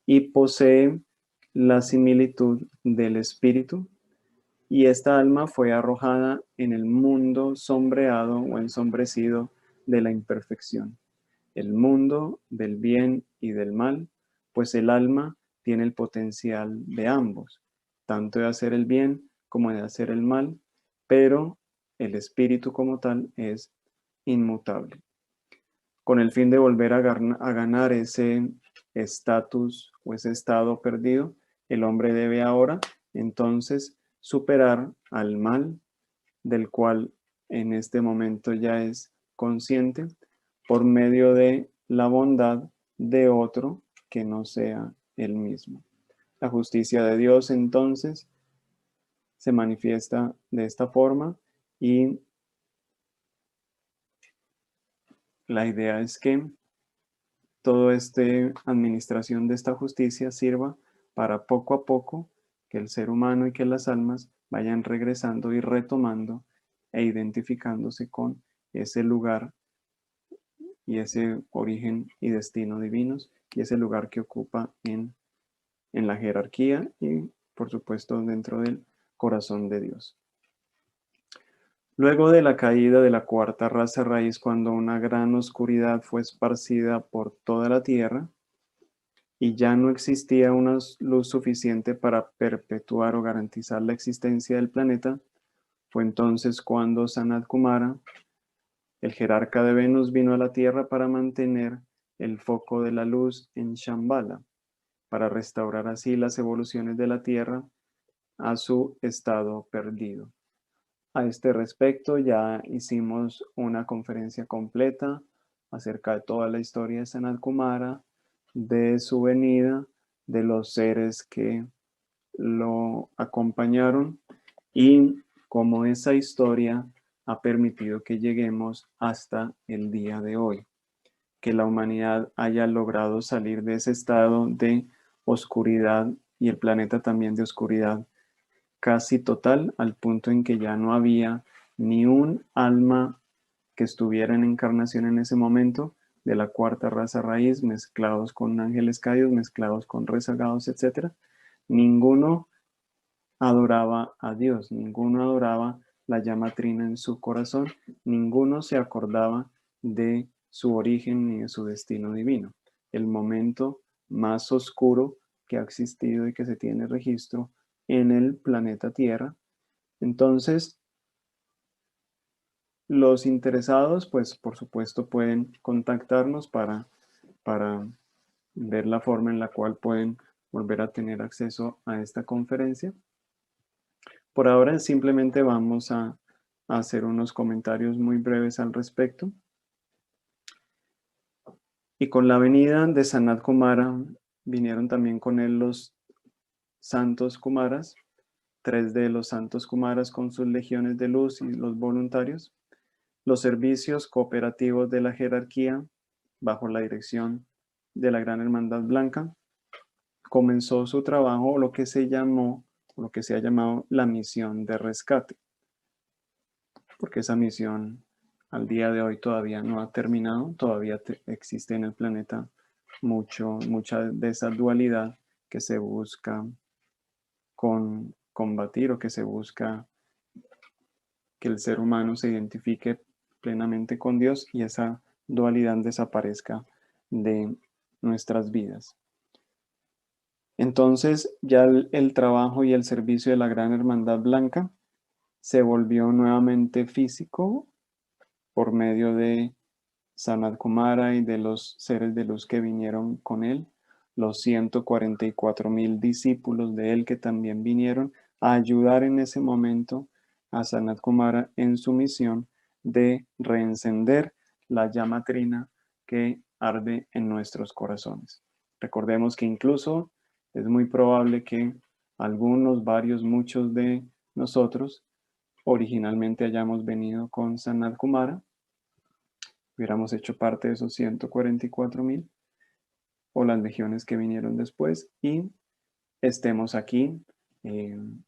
y posee la similitud del espíritu, y esta alma fue arrojada en el mundo sombreado o ensombrecido de la imperfección, el mundo del bien y del mal, pues el alma tiene el potencial de ambos, tanto de hacer el bien como de hacer el mal, pero el espíritu como tal es inmutable. Con el fin de volver a ganar ese estatus o ese estado perdido, el hombre debe ahora entonces superar al mal, del cual en este momento ya es consciente, por medio de la bondad de otro que no sea él mismo. La justicia de Dios entonces se manifiesta de esta forma y la idea es que toda esta administración de esta justicia sirva para poco a poco que el ser humano y que las almas vayan regresando y retomando e identificándose con ese lugar y ese origen y destino divinos y ese lugar que ocupa en la jerarquía y por supuesto dentro del corazón de Dios. Luego de la caída de la cuarta raza raíz, cuando una gran oscuridad fue esparcida por toda la tierra y ya no existía una luz suficiente para perpetuar o garantizar la existencia del planeta, fue entonces cuando Sanat Kumara, el jerarca de Venus, vino a la tierra para mantener el foco de la luz en Shambhala, para restaurar así las evoluciones de la tierra a su estado perdido. A este respecto ya hicimos una conferencia completa acerca de toda la historia de Sanat Kumara, de su venida, de los seres que lo acompañaron y cómo esa historia ha permitido que lleguemos hasta el día de hoy, que la humanidad haya logrado salir de ese estado de oscuridad y el planeta también de oscuridad casi total, al punto en que ya no había ni un alma que estuviera en encarnación en ese momento de la cuarta raza raíz, mezclados con ángeles caídos, mezclados con rezagados, etc. Ninguno adoraba a Dios, ninguno adoraba la llama trina en su corazón, ninguno se acordaba de su origen ni de su destino divino. El momento más oscuro que ha existido y que se tiene registro en el planeta Tierra. Entonces, los interesados, pues por supuesto pueden contactarnos para ver la forma en la cual pueden volver a tener acceso a esta conferencia. Por ahora simplemente vamos a hacer unos comentarios muy breves al respecto. Y con la venida de Sanat Kumara, vinieron también con él los santos Kumaras, 3 de los santos Kumaras con sus legiones de luz y los voluntarios, los servicios cooperativos de la jerarquía, bajo la dirección de la Gran Hermandad Blanca, comenzó su trabajo, lo que se ha llamado la misión de rescate, porque esa misión al día de hoy todavía no ha terminado, todavía existe en el planeta mucha de esa dualidad que se busca combatir o que se busca que el ser humano se identifique plenamente con Dios y esa dualidad desaparezca de nuestras vidas. Entonces ya el trabajo y el servicio de la Gran Hermandad Blanca se volvió nuevamente físico por medio de Sanat Kumara y de los seres de luz que vinieron con él, los 144,000 discípulos de él que también vinieron a ayudar en ese momento a Sanat Kumara en su misión de reencender la llama trina que arde en nuestros corazones. Recordemos que incluso es muy probable que algunos, varios, muchos de nosotros originalmente hayamos venido con Sanat Kumara, hubiéramos hecho parte de esos 144,000 o las legiones que vinieron después y estemos aquí en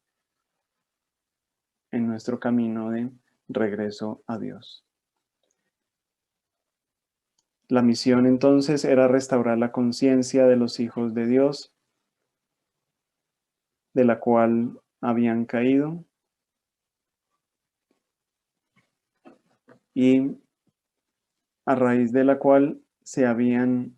nuestro camino de regreso a Dios. La misión entonces era restaurar la conciencia de los hijos de Dios, de la cual habían caído, y a raíz de la cual se habían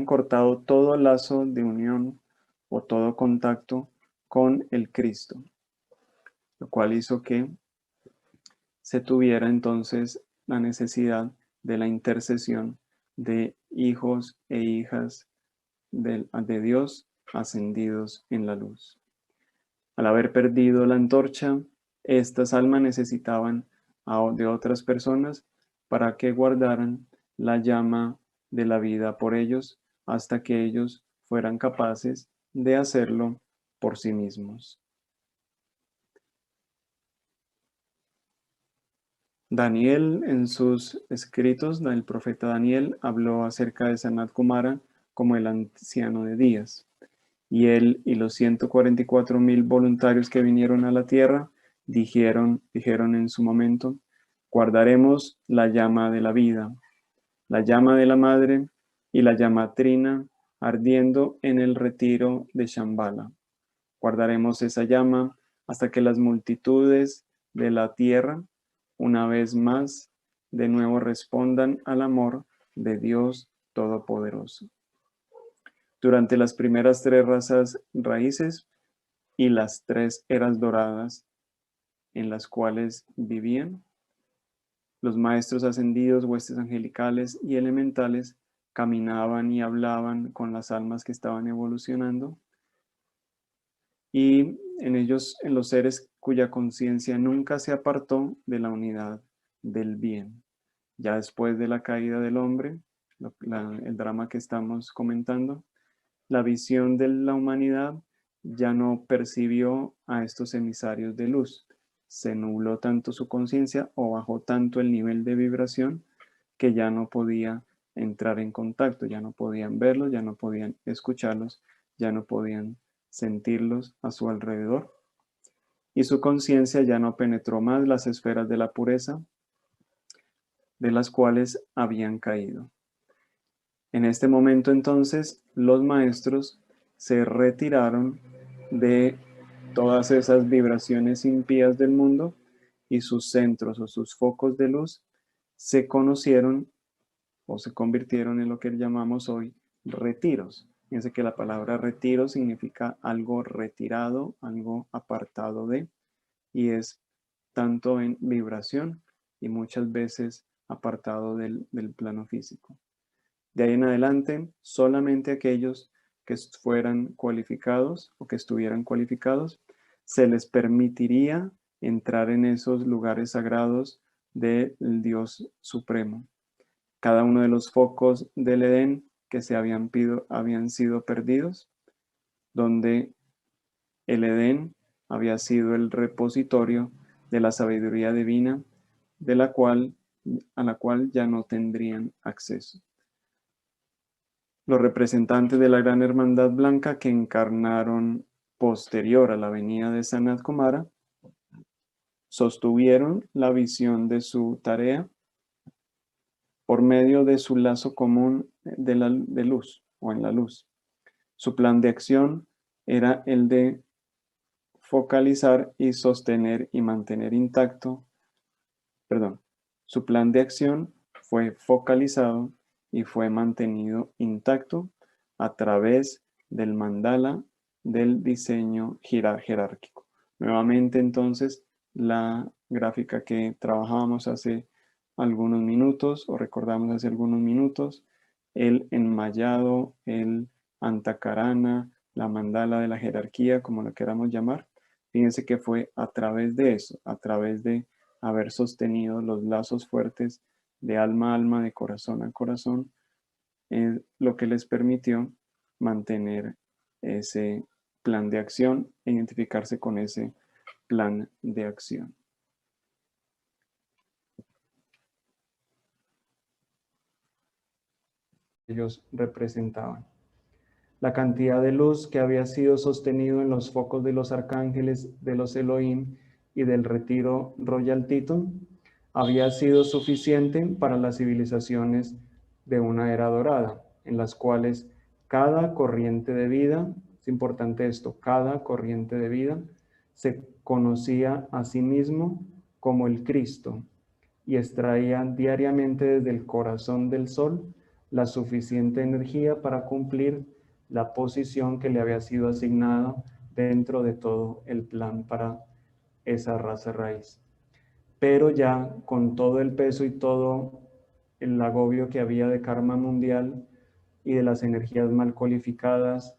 cortado todo lazo de unión o todo contacto con el Cristo, lo cual hizo que se tuviera entonces la necesidad de la intercesión de hijos e hijas de Dios ascendidos en la luz. Al haber perdido la antorcha, estas almas necesitaban de otras personas para que guardaran la llama de la vida por ellos hasta que ellos fueran capaces de hacerlo por sí mismos. Daniel, en sus escritos, el profeta Daniel habló acerca de Sanat Kumara como el anciano de días. Y él y los 144,000 voluntarios que vinieron a la tierra dijeron en su momento: guardaremos la llama de la vida, la llama de la madre y la llama trina ardiendo en el retiro de Shambhala. Guardaremos esa llama hasta que las multitudes de la tierra, una vez más, de nuevo respondan al amor de Dios Todopoderoso. Durante las primeras 3 razas raíces y las 3 eras doradas en las cuales vivían, los maestros ascendidos, huestes angelicales y elementales caminaban y hablaban con las almas que estaban evolucionando, y en ellos, en los seres cuya conciencia nunca se apartó de la unidad del bien. Ya después de la caída del hombre, el drama que estamos comentando, la visión de la humanidad ya no percibió a estos emisarios de luz. Se nubló tanto su conciencia o bajó tanto el nivel de vibración que ya no podía entrar en contacto, ya no podían verlos, ya no podían escucharlos, ya no podían sentirlos a su alrededor. Y su conciencia ya no penetró más las esferas de la pureza de las cuales habían caído. En este momento entonces los maestros se retiraron de todas esas vibraciones impías del mundo y sus centros o sus focos de luz se conocieron o se convirtieron en lo que llamamos hoy retiros. Fíjense que la palabra retiro significa algo retirado, algo apartado de, y es tanto en vibración y muchas veces apartado del plano físico. De ahí en adelante, solamente aquellos que fueran cualificados o que estuvieran cualificados, se les permitiría entrar en esos lugares sagrados del Dios Supremo. Cada uno de los focos del Edén que se habían sido perdidos, donde el Edén había sido el repositorio de la sabiduría divina, a la cual ya no tendrían acceso. Los representantes de la Gran Hermandad Blanca que encarnaron posterior a la venida de Sanat Kumara sostuvieron la visión de su tarea por medio de su lazo común de luz o en la luz. Su plan de acción era el de focalizar y sostener y mantener intacto, su plan de acción fue focalizado y fue mantenido intacto a través del mandala del diseño jerárquico. Nuevamente entonces la gráfica que trabajábamos hace algunos minutos o recordamos hace algunos minutos, el enmayado, el antakarana, la mandala de la jerarquía, como lo queramos llamar. Fíjense que fue a través de eso, a través de haber sostenido los lazos fuertes de alma a alma, de corazón a corazón, lo que les permitió mantener ese plan de acción e identificarse con ese plan de acción. Ellos representaban la cantidad de luz que había sido sostenido en los focos de los arcángeles, de los Elohim y del retiro Royal Teton había sido suficiente para las civilizaciones de una era dorada, en las cuales cada corriente de vida, es importante esto, cada corriente de vida se conocía a sí mismo como el Cristo y extraía diariamente desde el corazón del sol la suficiente energía para cumplir la posición que le había sido asignada dentro de todo el plan para esa raza raíz. Pero ya con todo el peso y todo el agobio que había de karma mundial y de las energías mal cualificadas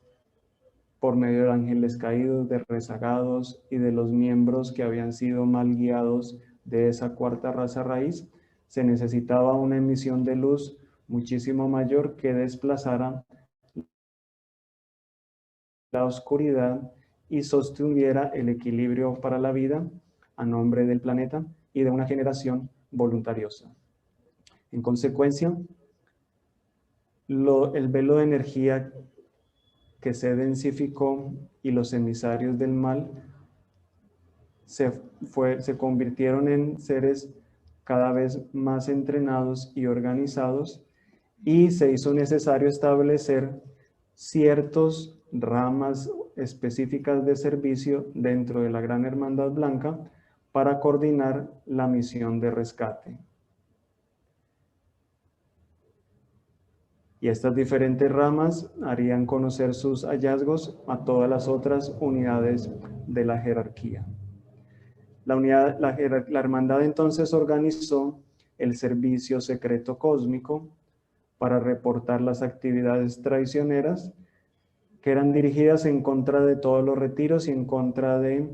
por medio de ángeles caídos, de rezagados y de los miembros que habían sido mal guiados de esa cuarta raza raíz, se necesitaba una emisión de luz muchísimo mayor que desplazara la oscuridad y sostuviera el equilibrio para la vida a nombre del planeta y de una generación voluntariosa. En consecuencia, el velo de energía que se densificó y los emisarios del mal se convirtieron en seres cada vez más entrenados y organizados, y se hizo necesario establecer ciertas ramas específicas de servicio dentro de la Gran Hermandad Blanca para coordinar la misión de rescate. Y estas diferentes ramas harían conocer sus hallazgos a todas las otras unidades de la jerarquía. La hermandad entonces organizó el servicio secreto cósmico para reportar las actividades traicioneras que eran dirigidas en contra de todos los retiros y en contra de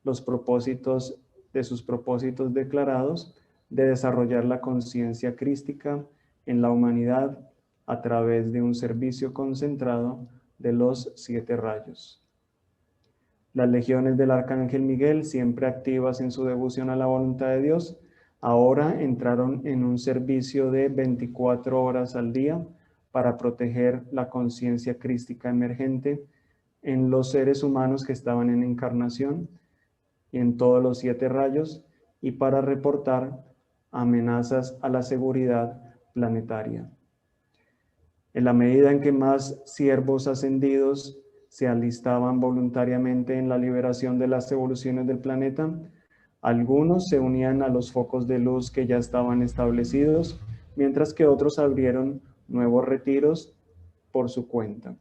los propósitos, de sus propósitos declarados de desarrollar la conciencia crística en la humanidad a través de un servicio concentrado de los 7 rayos. Las legiones del Arcángel Miguel, siempre activas en su devoción a la voluntad de Dios, ahora entraron en un servicio de 24 horas al día para proteger la conciencia crística emergente en los seres humanos que estaban en encarnación y en todos los 7 rayos, y para reportar amenazas a la seguridad planetaria. En la medida en que más siervos ascendidos se alistaban voluntariamente en la liberación de las evoluciones del planeta, algunos se unían a los focos de luz que ya estaban establecidos, mientras que otros abrieron nuevos retiros por su cuenta.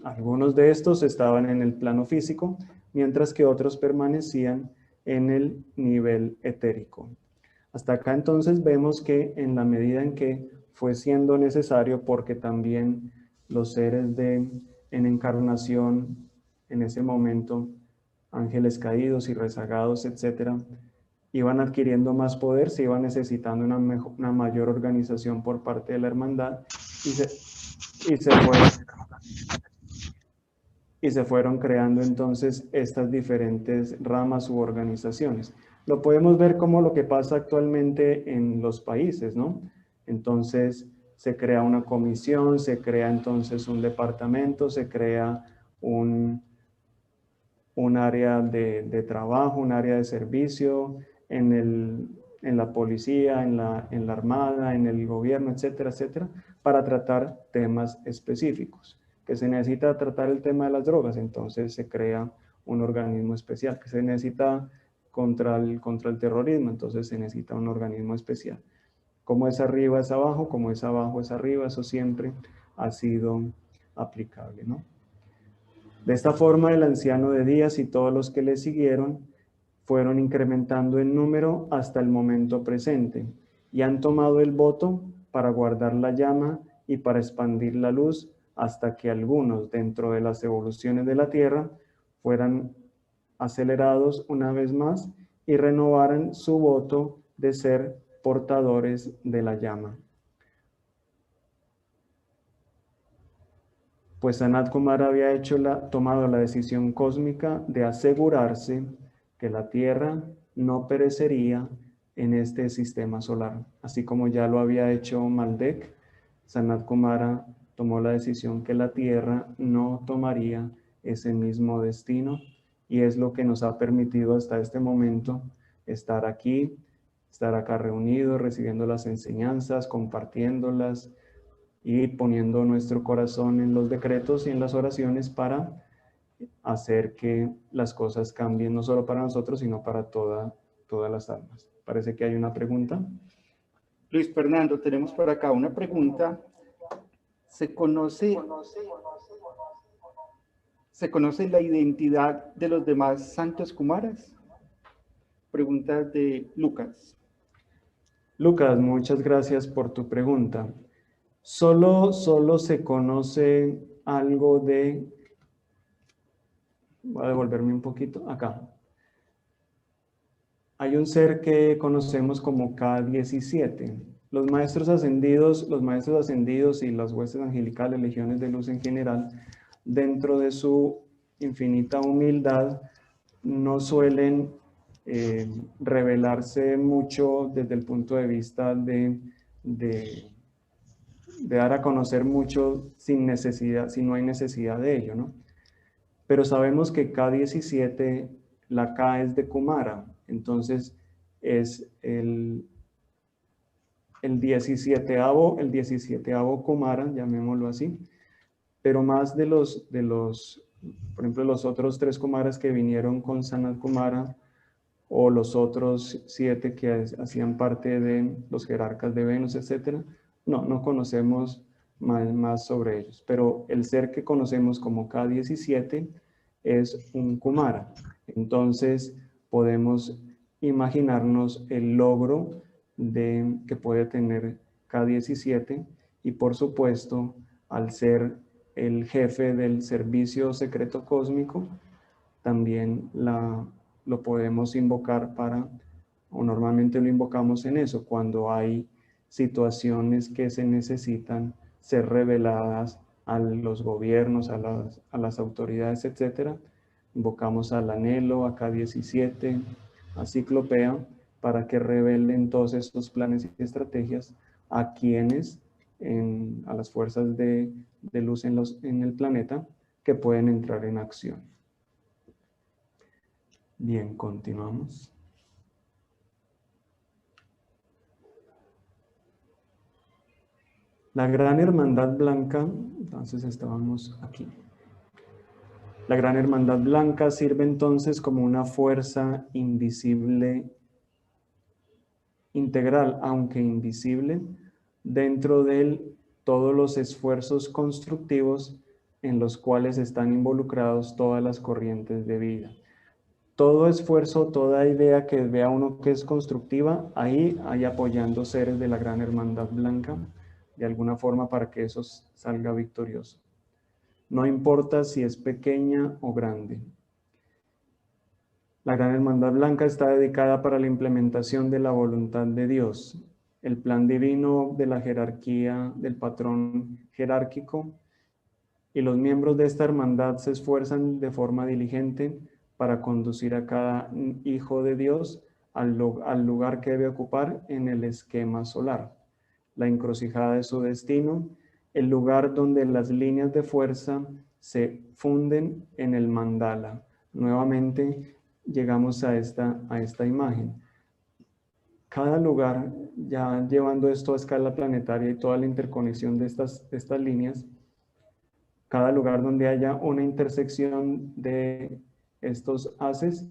Algunos de estos estaban en el plano físico, mientras que otros permanecían en el nivel etérico. Hasta acá entonces vemos que en la medida en que fue siendo necesario, porque también los seres en encarnación en ese momento, ángeles caídos y rezagados, etcétera, iban adquiriendo más poder, se iba necesitando una mayor organización por parte de la hermandad y se fueron creando entonces estas diferentes ramas u organizaciones. Lo podemos ver como lo que pasa actualmente en los países, ¿no? Entonces se crea una comisión, se crea entonces un departamento, se crea un área de trabajo, un área de servicio en la policía, en la armada, en el gobierno, etcétera, etcétera, para tratar temas específicos. Que se necesita tratar el tema de las drogas, entonces se crea un organismo especial. Que se necesita contra el terrorismo, entonces se necesita un organismo especial. Como es arriba es abajo, como es abajo es arriba, eso siempre ha sido aplicable, ¿no? De esta forma, el anciano de Días y todos los que le siguieron fueron incrementando en número hasta el momento presente y han tomado el voto para guardar la llama y para expandir la luz hasta que algunos dentro de las evoluciones de la Tierra fueran acelerados una vez más y renovaran su voto de ser portadores de la llama. Pues Sanat Kumara había tomado la decisión cósmica de asegurarse que la Tierra no perecería en este sistema solar. Así como ya lo había hecho Maldek, Sanat Kumara tomó la decisión que la Tierra no tomaría ese mismo destino, y es lo que nos ha permitido hasta este momento estar aquí, estar acá reunidos, recibiendo las enseñanzas, compartiéndolas y poniendo nuestro corazón en los decretos y en las oraciones para hacer que las cosas cambien, no solo para nosotros, sino para todas las almas. Parece que hay una pregunta. Luis Fernando, tenemos por acá una pregunta. ¿Se conoce la identidad de los demás santos Kumaras? Pregunta de Lucas. Lucas, muchas gracias por tu pregunta. Solo se conoce algo de... Voy a devolverme un poquito. Acá. Hay un ser que conocemos como K-17. Los maestros ascendidos y las huestes angelicales, legiones de luz en general, dentro de su infinita humildad no suelen revelarse mucho desde el punto de vista de dar a conocer mucho sin necesidad, si no hay necesidad de ello, ¿no? Pero sabemos que K17, la K es de Kumara, entonces es el 17avo Kumara, llamémoslo así, pero más de los, por ejemplo, los otros 3 Kumaras que vinieron con Sanat Kumara, o los otros 7 que hacían parte de los jerarcas de Venus, etc. No conocemos más sobre ellos, pero el ser que conocemos como K17 es un Kumara. Entonces podemos imaginarnos el logro que puede tener K17 y por supuesto al ser el jefe del servicio secreto cósmico también lo podemos invocar o normalmente lo invocamos en eso, cuando hay situaciones que se necesitan ser reveladas a los gobiernos, a las autoridades, etc. Invocamos al Anhelo, a K17, a Ciclopea, para que revelen todos estos planes y estrategias a quienes, a las fuerzas de luz en el planeta, que pueden entrar en acción. Bien, continuamos. La Gran Hermandad Blanca, entonces estábamos aquí. La Gran Hermandad Blanca sirve entonces como una fuerza invisible, integral, aunque invisible, dentro de todos los esfuerzos constructivos en los cuales están involucrados todas las corrientes de vida. Todo esfuerzo, toda idea que vea uno que es constructiva, ahí hay apoyando seres de la Gran Hermandad Blanca, de alguna forma para que eso salga victorioso. No importa si es pequeña o grande. La Gran Hermandad Blanca está dedicada para la implementación de la voluntad de Dios, el plan divino de la jerarquía, del patrón jerárquico, y los miembros de esta hermandad se esfuerzan de forma diligente para conducir a cada hijo de Dios al lugar que debe ocupar en el esquema solar, la encrucijada de su destino, el lugar donde las líneas de fuerza se funden en el mandala. Nuevamente llegamos a esta imagen. Cada lugar, ya llevando esto a escala planetaria y toda la interconexión de estas líneas, cada lugar donde haya una intersección de estos haces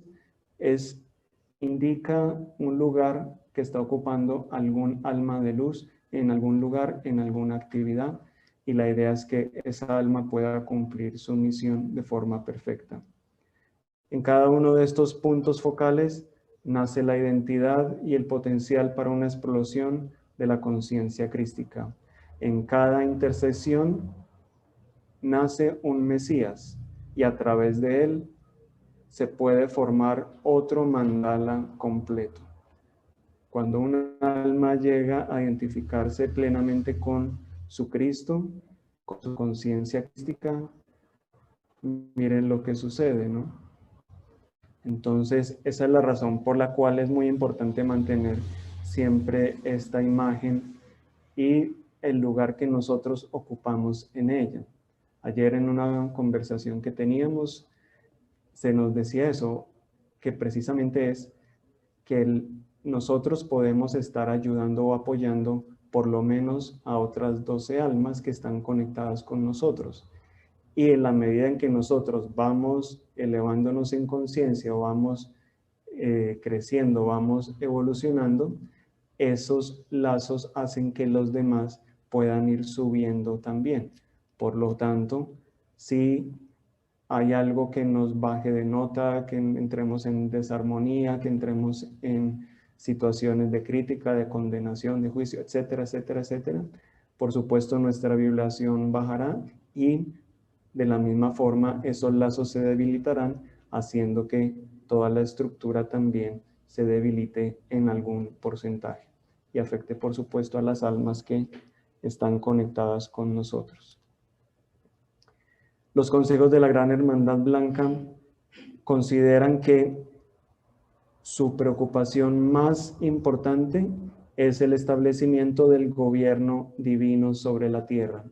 indica un lugar que está ocupando algún alma de luz en algún lugar, en alguna actividad, y la idea es que esa alma pueda cumplir su misión de forma perfecta. En cada uno de estos puntos focales nace la identidad y el potencial para una explosión de la conciencia crística. En cada intersección nace un Mesías y a través de él se puede formar otro mandala completo. Cuando una alma llega a identificarse plenamente con su Cristo, con su conciencia crística, miren lo que sucede, ¿no? Entonces, esa es la razón por la cual es muy importante mantener siempre esta imagen y el lugar que nosotros ocupamos en ella. Ayer en una conversación que teníamos, se nos decía eso, que precisamente es que nosotros podemos estar ayudando o apoyando por lo menos a otras 12 almas que están conectadas con nosotros. Y en la medida en que nosotros vamos elevándonos en conciencia o vamos creciendo, vamos evolucionando, esos lazos hacen que los demás puedan ir subiendo también. Por lo tanto, si hay algo que nos baje de nota, que entremos en desarmonía, que entremos en situaciones de crítica, de condenación, de juicio, etcétera, etcétera, etcétera, por supuesto nuestra vibración bajará y de la misma forma esos lazos se debilitarán, haciendo que toda la estructura también se debilite en algún porcentaje y afecte por supuesto a las almas que están conectadas con nosotros. Los consejos de la Gran Hermandad Blanca consideran que su preocupación más importante es el establecimiento del gobierno divino sobre la tierra,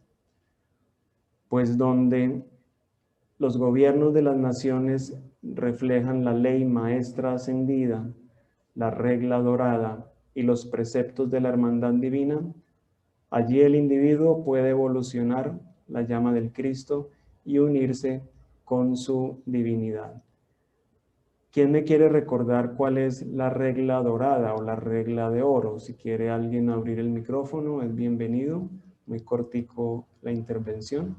pues donde los gobiernos de las naciones reflejan la ley maestra ascendida, la regla dorada y los preceptos de la hermandad divina, allí el individuo puede evolucionar la llama del Cristo y unirse con su divinidad. ¿Quién me quiere recordar cuál es la regla dorada o la regla de oro? Si quiere alguien abrir el micrófono, es bienvenido. Muy cortico la intervención.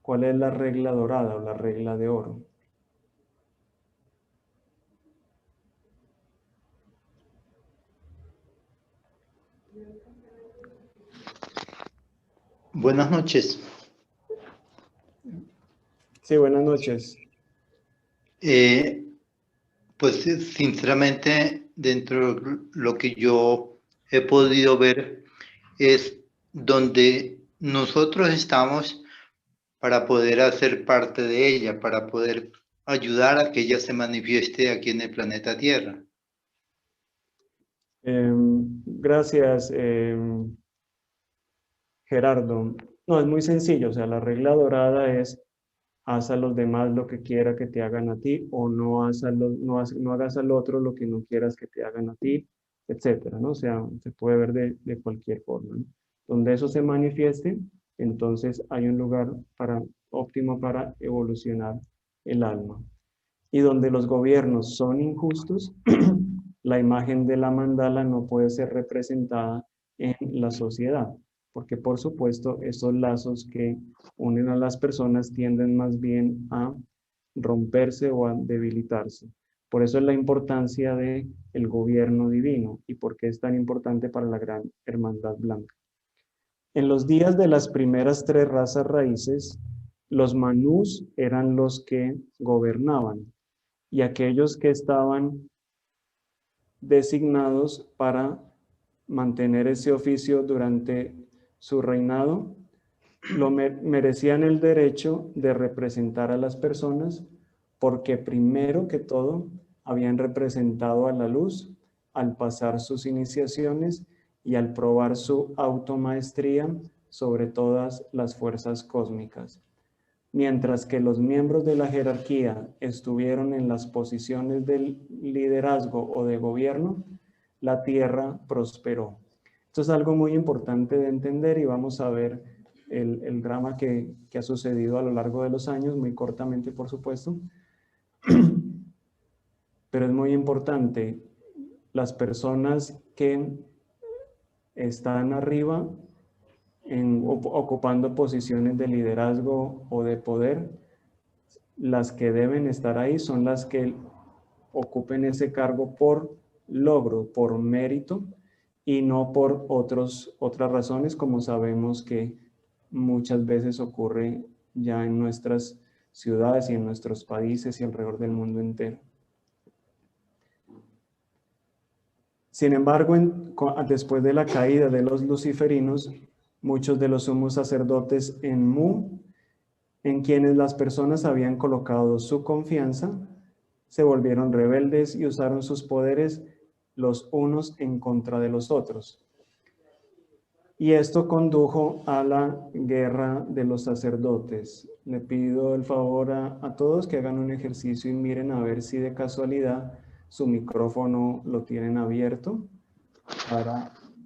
¿Cuál es la regla dorada o la regla de oro? Buenas noches. Sí, buenas noches. Pues sinceramente, dentro de lo que yo he podido ver, es donde nosotros estamos para poder hacer parte de ella, para poder ayudar a que ella se manifieste aquí en el planeta Tierra. Gracias, Gerardo. No, es muy sencillo. O sea, la regla dorada es: haz a los demás lo que quiera que te hagan a ti, o no hagas al otro lo que no quieras que te hagan a ti, etcétera, ¿no? O sea, se puede ver de cualquier forma, ¿no? Donde eso se manifieste, entonces hay un lugar óptimo para evolucionar el alma. Y donde los gobiernos son injustos, la imagen de la mandala no puede ser representada en la sociedad, porque por supuesto esos lazos que unen a las personas tienden más bien a romperse o a debilitarse. Por eso es la importancia del gobierno divino y por qué es tan importante para la Gran Hermandad Blanca. En los días de las primeras tres razas raíces, los manús eran los que gobernaban, y aquellos que estaban designados para mantener ese oficio durante su reinado, merecían el derecho de representar a las personas, porque primero que todo habían representado a la luz al pasar sus iniciaciones y al probar su automaestría sobre todas las fuerzas cósmicas. Mientras que los miembros de la jerarquía estuvieron en las posiciones de liderazgo o de gobierno, la tierra prosperó. Esto es algo muy importante de entender y vamos a ver el drama que ha sucedido a lo largo de los años, muy cortamente por supuesto, pero es muy importante. Las personas que están arriba ocupando posiciones de liderazgo o de poder, las que deben estar ahí son las que ocupen ese cargo por logro, por mérito y no por otras razones, como sabemos que muchas veces ocurre ya en nuestras ciudades y en nuestros países y alrededor del mundo entero. Sin embargo, después de la caída de los luciferinos, muchos de los sumos sacerdotes en Mu, en quienes las personas habían colocado su confianza, se volvieron rebeldes y usaron sus poderes los unos en contra de los otros. Y esto condujo a la guerra de los sacerdotes. Le pido el favor a todos que hagan un ejercicio y miren a ver si de casualidad su micrófono lo tienen abierto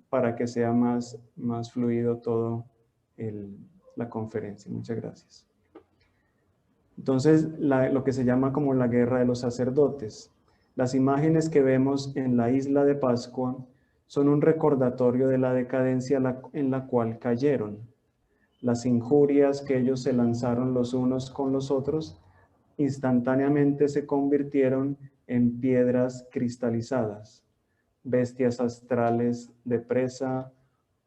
para que sea más fluido todo la conferencia. Muchas gracias. Entonces, lo que se llama como la guerra de los sacerdotes. Las imágenes que vemos en la isla de Pascua son un recordatorio de la decadencia en la cual cayeron. Las injurias que ellos se lanzaron los unos con los otros instantáneamente se convirtieron en piedras cristalizadas, bestias astrales de presa,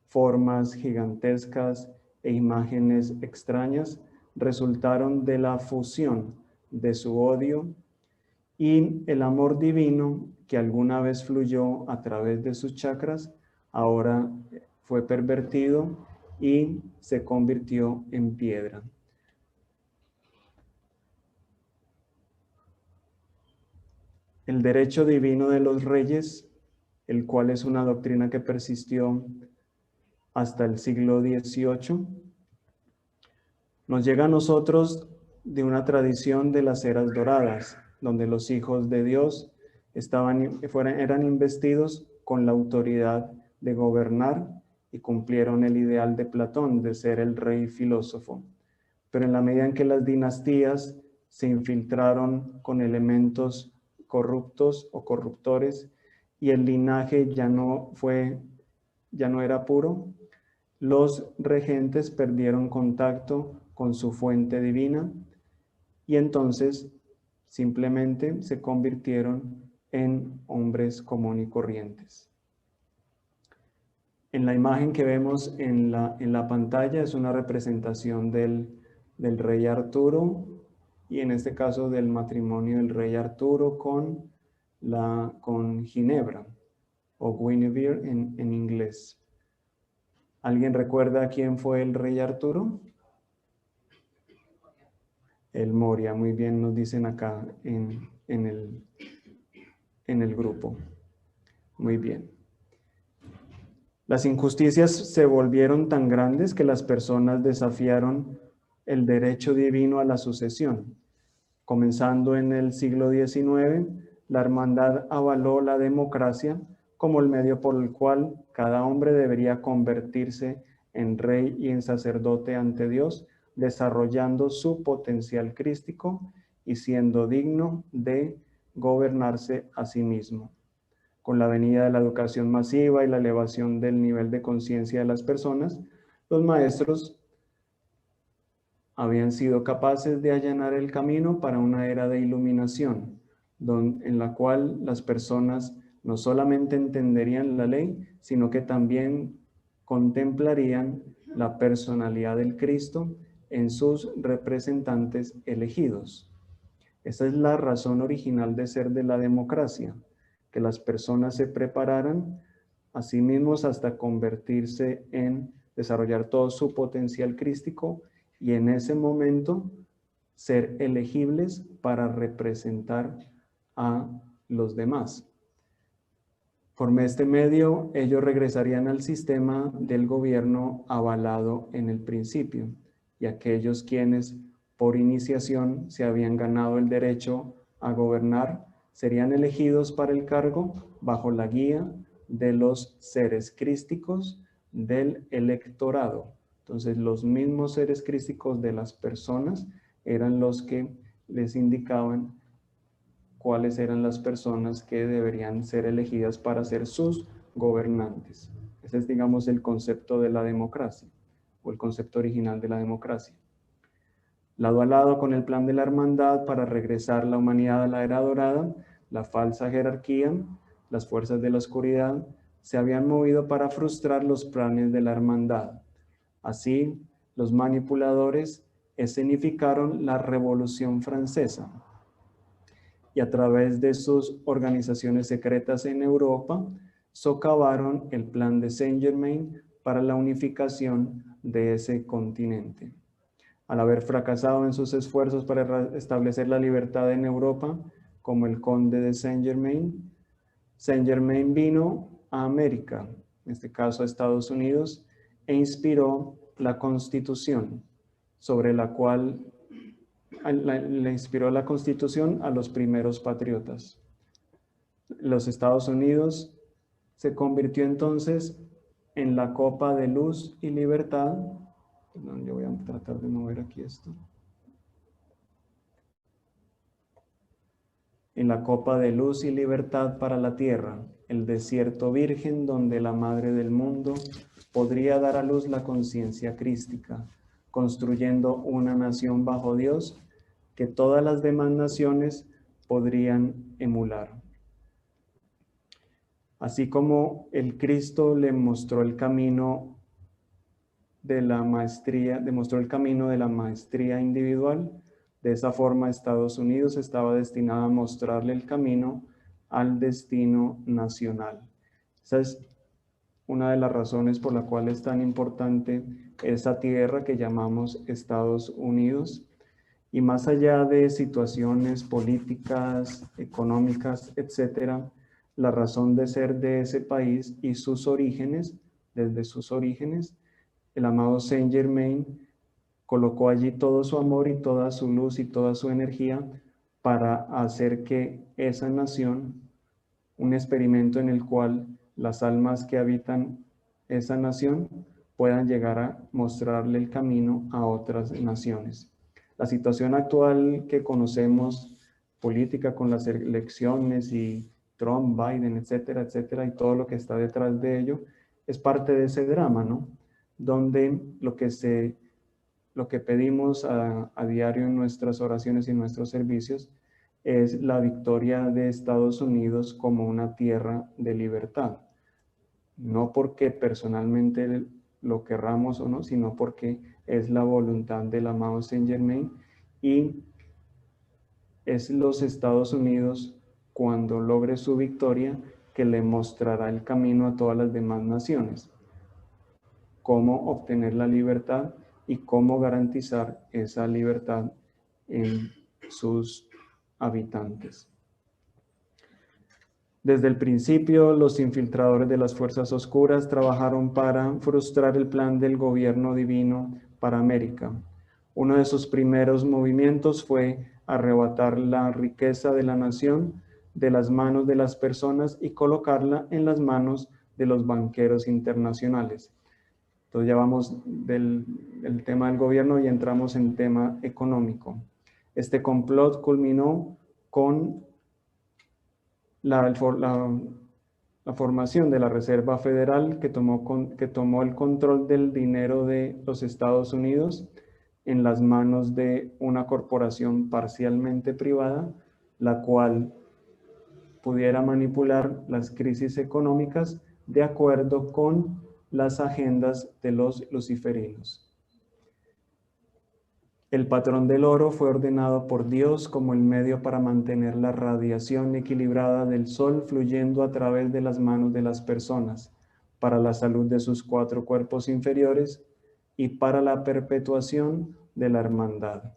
formas gigantescas e imágenes extrañas resultaron de la fusión de su odio y el amor divino que alguna vez fluyó a través de sus chakras, ahora fue pervertido y se convirtió en piedra. el derecho divino de los reyes, el cual es una doctrina que persistió hasta el siglo XVIII, nos llega a nosotros de una tradición de las eras doradas, donde los hijos de Dios eran investidos con la autoridad de gobernar y cumplieron el ideal de Platón de ser el rey filósofo. Pero en la medida en que las dinastías se infiltraron con elementos corruptos o corruptores y el linaje ya no era puro, los regentes perdieron contacto con su fuente divina y entonces simplemente se convirtieron en hombres comunes y corrientes. En la imagen que vemos en la pantalla es una representación del rey Arturo y en este caso del matrimonio del rey Arturo con Ginebra o Guinevere en inglés. ¿Alguien recuerda quién fue el rey Arturo? El Moria, muy bien nos dicen acá en el grupo. Muy bien. Las injusticias se volvieron tan grandes que las personas desafiaron el derecho divino a la sucesión. Comenzando en el siglo XIX, la hermandad avaló la democracia como el medio por el cual cada hombre debería convertirse en rey y en sacerdote ante Dios, desarrollando su potencial crístico y siendo digno de gobernarse a sí mismo. Con la venida de la educación masiva y la elevación del nivel de conciencia de las personas, los maestros habían sido capaces de allanar el camino para una era de iluminación, en la cual las personas no solamente entenderían la ley, sino que también contemplarían la personalidad del Cristo en sus representantes elegidos. Esa es la razón original de ser de la democracia, que las personas se prepararan a sí mismos hasta convertirse en desarrollar todo su potencial crístico y en ese momento ser elegibles para representar a los demás. Por este medio, ellos regresarían al sistema del gobierno avalado en el principio, y aquellos quienes por iniciación se habían ganado el derecho a gobernar serían elegidos para el cargo bajo la guía de los seres crísticos del electorado. Entonces, los mismos seres crísticos de las personas eran los que les indicaban cuáles eran las personas que deberían ser elegidas para ser sus gobernantes. Ese es, digamos, el concepto de la democracia, o el concepto original de la democracia. Lado a lado con el plan de la hermandad para regresar la humanidad a la era dorada, la falsa jerarquía, las fuerzas de la oscuridad, se habían movido para frustrar los planes de la hermandad. Así, los manipuladores escenificaron la Revolución Francesa y a través de sus organizaciones secretas en Europa, socavaron el plan de Saint-Germain para la unificación de ese continente. Al haber fracasado en sus esfuerzos para establecer la libertad en Europa, como el conde de Saint-Germain, Saint-Germain vino a América, en este caso a Estados Unidos, e inspiró la Constitución, sobre la cual le inspiró la Constitución a los primeros patriotas. Los Estados Unidos se convirtió entonces en la copa de luz y libertad. Perdón, yo voy a tratar de mover aquí esto. En la copa de luz y libertad para la tierra, el desierto virgen donde la madre del mundo podría dar a luz la conciencia crística, construyendo una nación bajo Dios que todas las demás naciones podrían emular. Así como el Cristo le mostró el camino de la maestría, demostró el camino de la maestría individual, de esa forma Estados Unidos estaba destinado a mostrarle el camino al destino nacional. Esa es una de las razones por la cual es tan importante esa tierra que llamamos Estados Unidos. Y más allá de situaciones políticas, económicas, etcétera, la razón de ser de ese país y sus orígenes, desde sus orígenes, el amado Saint Germain colocó allí todo su amor y toda su luz y toda su energía para hacer que esa nación, un experimento en el cual las almas que habitan esa nación puedan llegar a mostrarle el camino a otras naciones. La situación actual que conocemos, política con las elecciones y Trump, Biden, etcétera, etcétera, y todo lo que está detrás de ello, es parte de ese drama, ¿no? Donde lo que pedimos a diario en nuestras oraciones y nuestros servicios es la victoria de Estados Unidos como una tierra de libertad. No porque personalmente lo querramos o no, sino porque es la voluntad del amado Saint Germain y es los Estados Unidos, cuando logre su victoria, que le mostrará el camino a todas las demás naciones. Cómo obtener la libertad y cómo garantizar esa libertad en sus habitantes. Desde el principio, los infiltradores de las fuerzas oscuras trabajaron para frustrar el plan del gobierno divino para América. Uno de sus primeros movimientos fue arrebatar la riqueza de la nación de las manos de las personas y colocarla en las manos de los banqueros internacionales. Entonces ya vamos del tema del gobierno y entramos en tema económico. Este complot culminó con la formación de la Reserva Federal que tomó el control del dinero de los Estados Unidos en las manos de una corporación parcialmente privada, la cual pudiera manipular las crisis económicas de acuerdo con las agendas de los luciferinos. El patrón del oro fue ordenado por Dios como el medio para mantener la radiación equilibrada del sol fluyendo a través de las manos de las personas, para la salud de sus 4 cuerpos inferiores y para la perpetuación de la hermandad.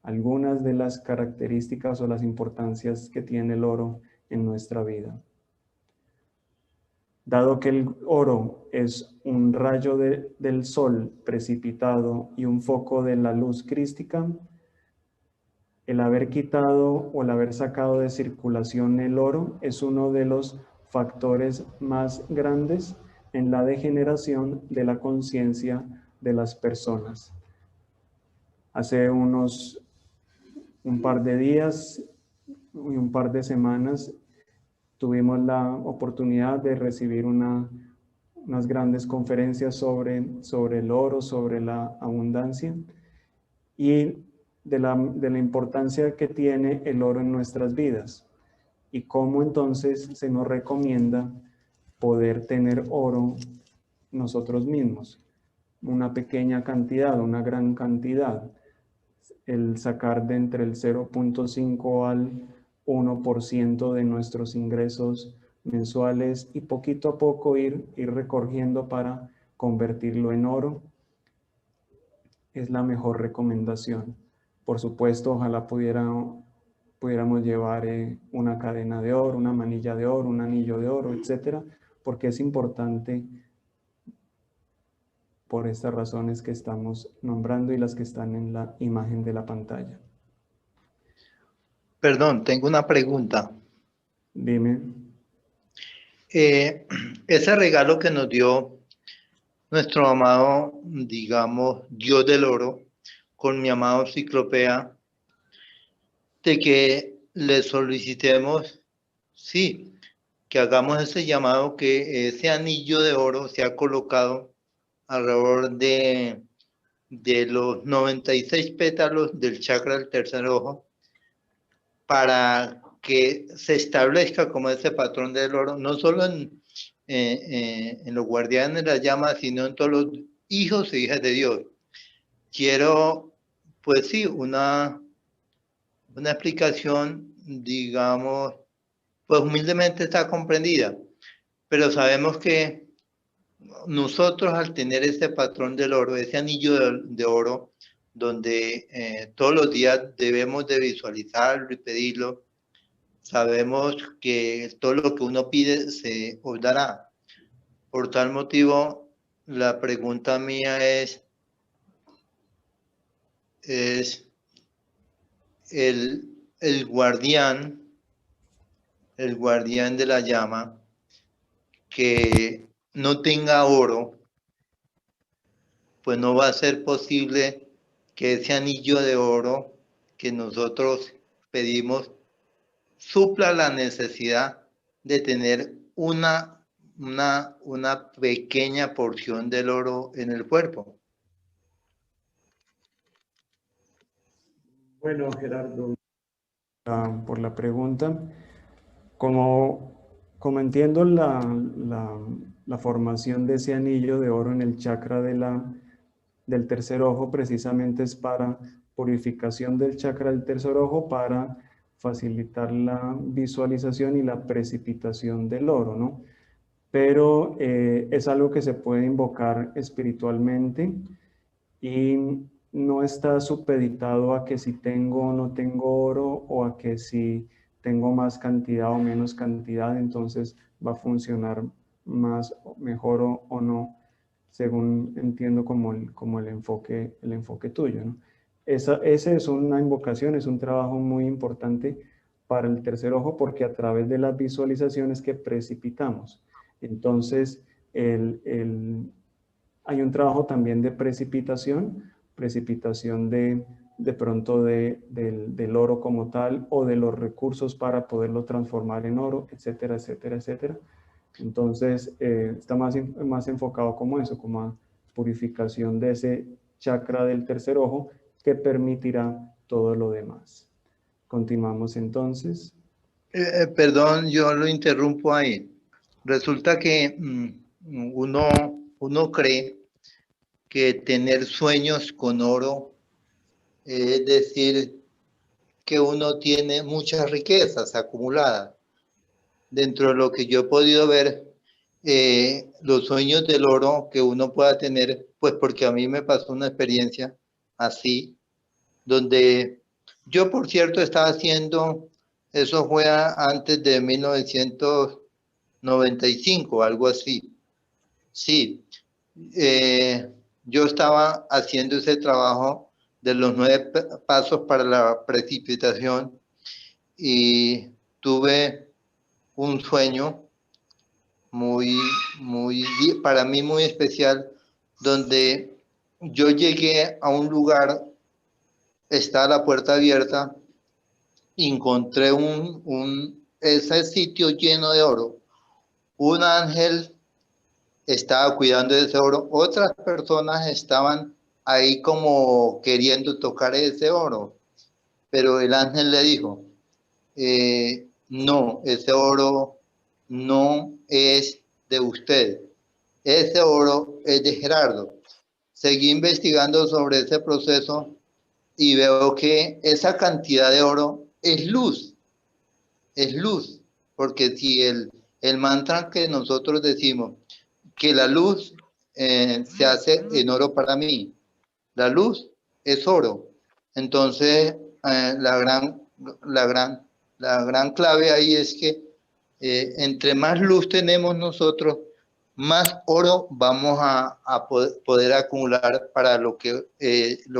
Algunas de las características o las importancias que tiene el oro en nuestra vida. Dado que el oro es un rayo del sol precipitado y un foco de la luz crística, el haber quitado o el haber sacado de circulación el oro es uno de los factores más grandes en la degeneración de la conciencia de las personas. Hace un par de días y un par de semanas tuvimos la oportunidad de recibir unas grandes conferencias sobre el oro, sobre la abundancia y de la importancia que tiene el oro en nuestras vidas y cómo entonces se nos recomienda poder tener oro nosotros mismos. Una pequeña cantidad, una gran cantidad. El sacar de entre el 0.5 al 1% de nuestros ingresos mensuales y poquito a poco ir recogiendo para convertirlo en oro es la mejor recomendación. Por supuesto, ojalá pudiéramos llevar una cadena de oro, una manilla de oro, un anillo de oro, etcétera, porque es importante por estas razones que estamos nombrando y las que están en la imagen de la pantalla. Perdón, tengo una pregunta. Dime. Ese regalo que nos dio nuestro amado, digamos, Dios del oro, con mi amado Ciclopea, de que le solicitemos, sí, que hagamos ese llamado, que ese anillo de oro sea colocado alrededor de los 96 pétalos del chakra del tercer ojo, para que se establezca como ese patrón del oro, no solo en los guardianes de las llamas, sino en todos los hijos e hijas de Dios. Quiero, pues sí, una explicación, digamos, pues humildemente está comprendida, pero sabemos que nosotros al tener ese patrón del oro, ese anillo de oro, donde todos los días debemos de visualizarlo y pedirlo. Sabemos que todo lo que uno pide se os dará. Por tal motivo, la pregunta mía es el guardián de la llama, que no tenga oro, pues no va a ser posible que ese anillo de oro que nosotros pedimos supla la necesidad de tener una pequeña porción del oro en el cuerpo. Bueno, Gerardo, por la pregunta. Como entiendo la formación de ese anillo de oro en el chakra del tercer ojo, precisamente es para purificación del chakra del tercer ojo, para facilitar la visualización y la precipitación del oro, ¿no? Pero es algo que se puede invocar espiritualmente y no está supeditado a que si tengo o no tengo oro, o a que si tengo más cantidad o menos cantidad, entonces va a funcionar más, mejor o no, según entiendo como el enfoque tuyo, ¿no? Esa es una invocación, es un trabajo muy importante para el tercer ojo, porque a través de las visualizaciones que precipitamos. Entonces, hay un trabajo también de precipitación de pronto del oro como tal, o de los recursos para poderlo transformar en oro, etcétera, etcétera, etcétera. Entonces, está más enfocado como eso, como a purificación de ese chakra del tercer ojo, que permitirá todo lo demás. Continuamos entonces. Perdón, yo lo interrumpo ahí. Resulta que uno cree que tener sueños con oro es decir que uno tiene muchas riquezas acumuladas. Dentro de lo que yo he podido ver, los sueños del oro que uno pueda tener, pues porque a mí me pasó una experiencia así, donde yo, por cierto, estaba haciendo, eso fue antes de 1995, algo así. Sí, yo estaba haciendo ese trabajo de los 9 pasos para la precipitación, y tuve un sueño para mí muy especial, donde yo llegué a un lugar, está la puerta abierta, encontré ese sitio lleno de oro. Un ángel estaba cuidando de ese oro, otras personas estaban ahí como queriendo tocar ese oro, pero el ángel le dijo, no, ese oro no es de usted, ese oro es de Gerardo. Seguí investigando sobre ese proceso y veo que esa cantidad de oro es luz, porque si el mantra que nosotros decimos, que la luz se hace en oro para mí, la luz es oro. Entonces, la gran clave ahí es que entre más luz tenemos nosotros, más oro vamos a poder acumular para lo que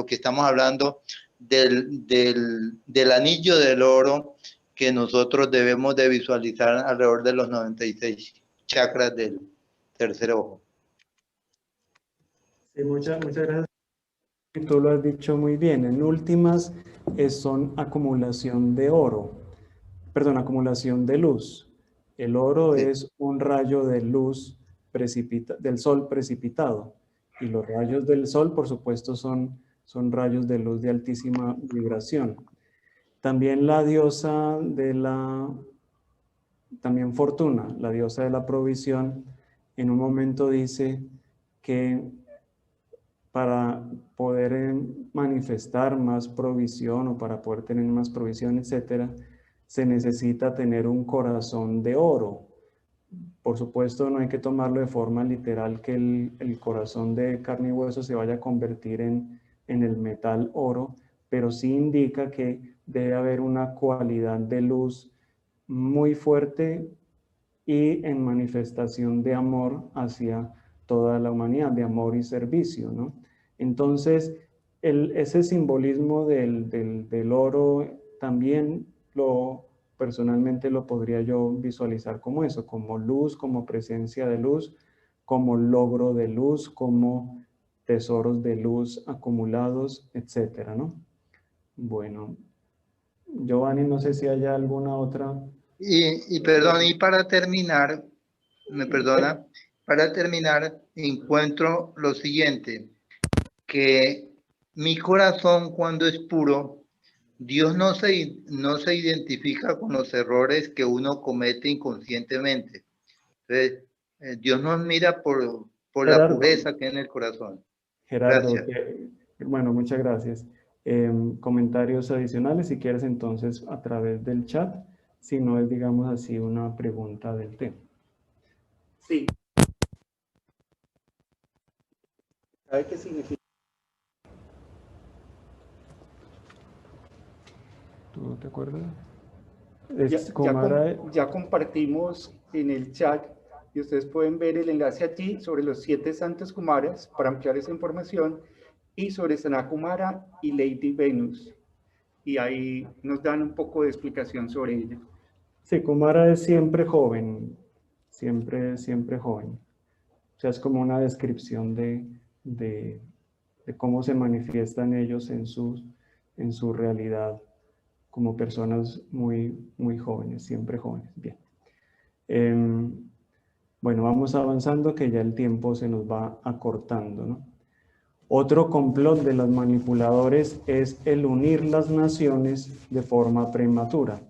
estamos hablando del anillo del oro que nosotros debemos de visualizar alrededor de los 96 chakras del tercer ojo. Sí, muchas gracias. Tú lo has dicho muy bien. En últimas, son acumulación de oro, perdón, acumulación de luz. El oro Sí. es un rayo de luz del sol precipitado, y los rayos del sol, por supuesto, son rayos de luz de altísima vibración. También la diosa también Fortuna, la diosa de la provisión, en un momento dice que para poder manifestar más provisión, o para poder tener más provisión, etcétera, se necesita tener un corazón de oro. Por supuesto, no hay que tomarlo de forma literal, que el corazón de carne y hueso se vaya a convertir en en el metal oro, pero sí indica que debe haber una cualidad de luz muy fuerte y en manifestación de amor hacia toda la humanidad, de amor y servicio, ¿no? Entonces, ese simbolismo del oro también personalmente lo podría yo visualizar como eso, como luz, como presencia de luz, como logro de luz, como tesoros de luz acumulados, etcétera, ¿no? Bueno, Giovanni, no sé si hay alguna otra. Y perdón, y para terminar, me perdona, para terminar, encuentro lo siguiente, que mi corazón cuando es puro, Dios no se identifica con los errores que uno comete inconscientemente. Entonces, Dios nos mira por la Gerardo, pureza que hay en el corazón. Gerardo, Gracias. bueno, muchas gracias. Comentarios adicionales, si quieres entonces a través del chat, si no es, digamos así, una pregunta del tema. Sí. ¿Sabe qué significa? ¿Tú te acuerdas? Ya compartimos en el chat y ustedes pueden ver el enlace allí sobre los 7 santos Kumaras para ampliar esa información y sobre Sanat Kumara y Lady Venus. Y ahí nos dan un poco de explicación sobre ella. Sí, Kumara es siempre joven, siempre joven. O sea, es como una descripción de cómo se manifiestan ellos en su realidad como personas muy jóvenes, siempre jóvenes. Bien. Bueno, vamos avanzando que ya el tiempo se nos va acortando, ¿no? Otro complot de los manipuladores es el unir las naciones de forma prematura,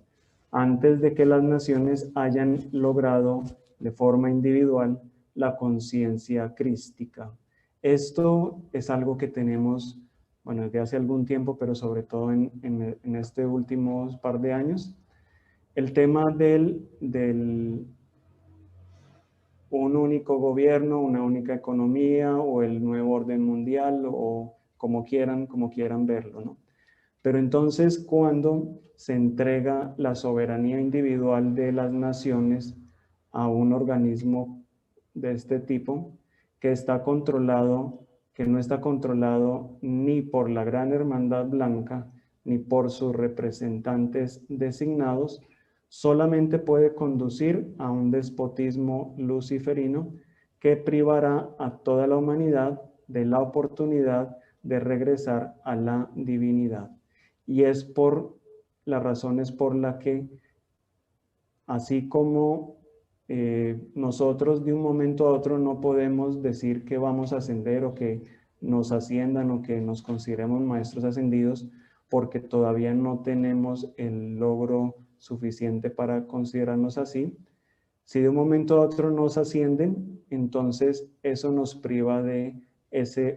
antes de que las naciones hayan logrado de forma individual la conciencia crística. Esto es algo que tenemos, bueno, desde hace algún tiempo, pero sobre todo en este últimos par de años. El tema del un único gobierno, una única economía o el nuevo orden mundial o como quieran verlo, ¿no? Pero entonces cuando se entrega la soberanía individual de las naciones a un organismo de este tipo que está controlado, que no está controlado ni por la Gran Hermandad Blanca ni por sus representantes designados, solamente puede conducir a un despotismo luciferino que privará a toda la humanidad de la oportunidad de regresar a la divinidad. Y es por las razones por la que, así como nosotros de un momento a otro no podemos decir que vamos a ascender o que nos asciendan o que nos consideremos maestros ascendidos, porque todavía no tenemos el logro suficiente para considerarnos así. Si de un momento a otro nos ascienden, entonces eso nos priva de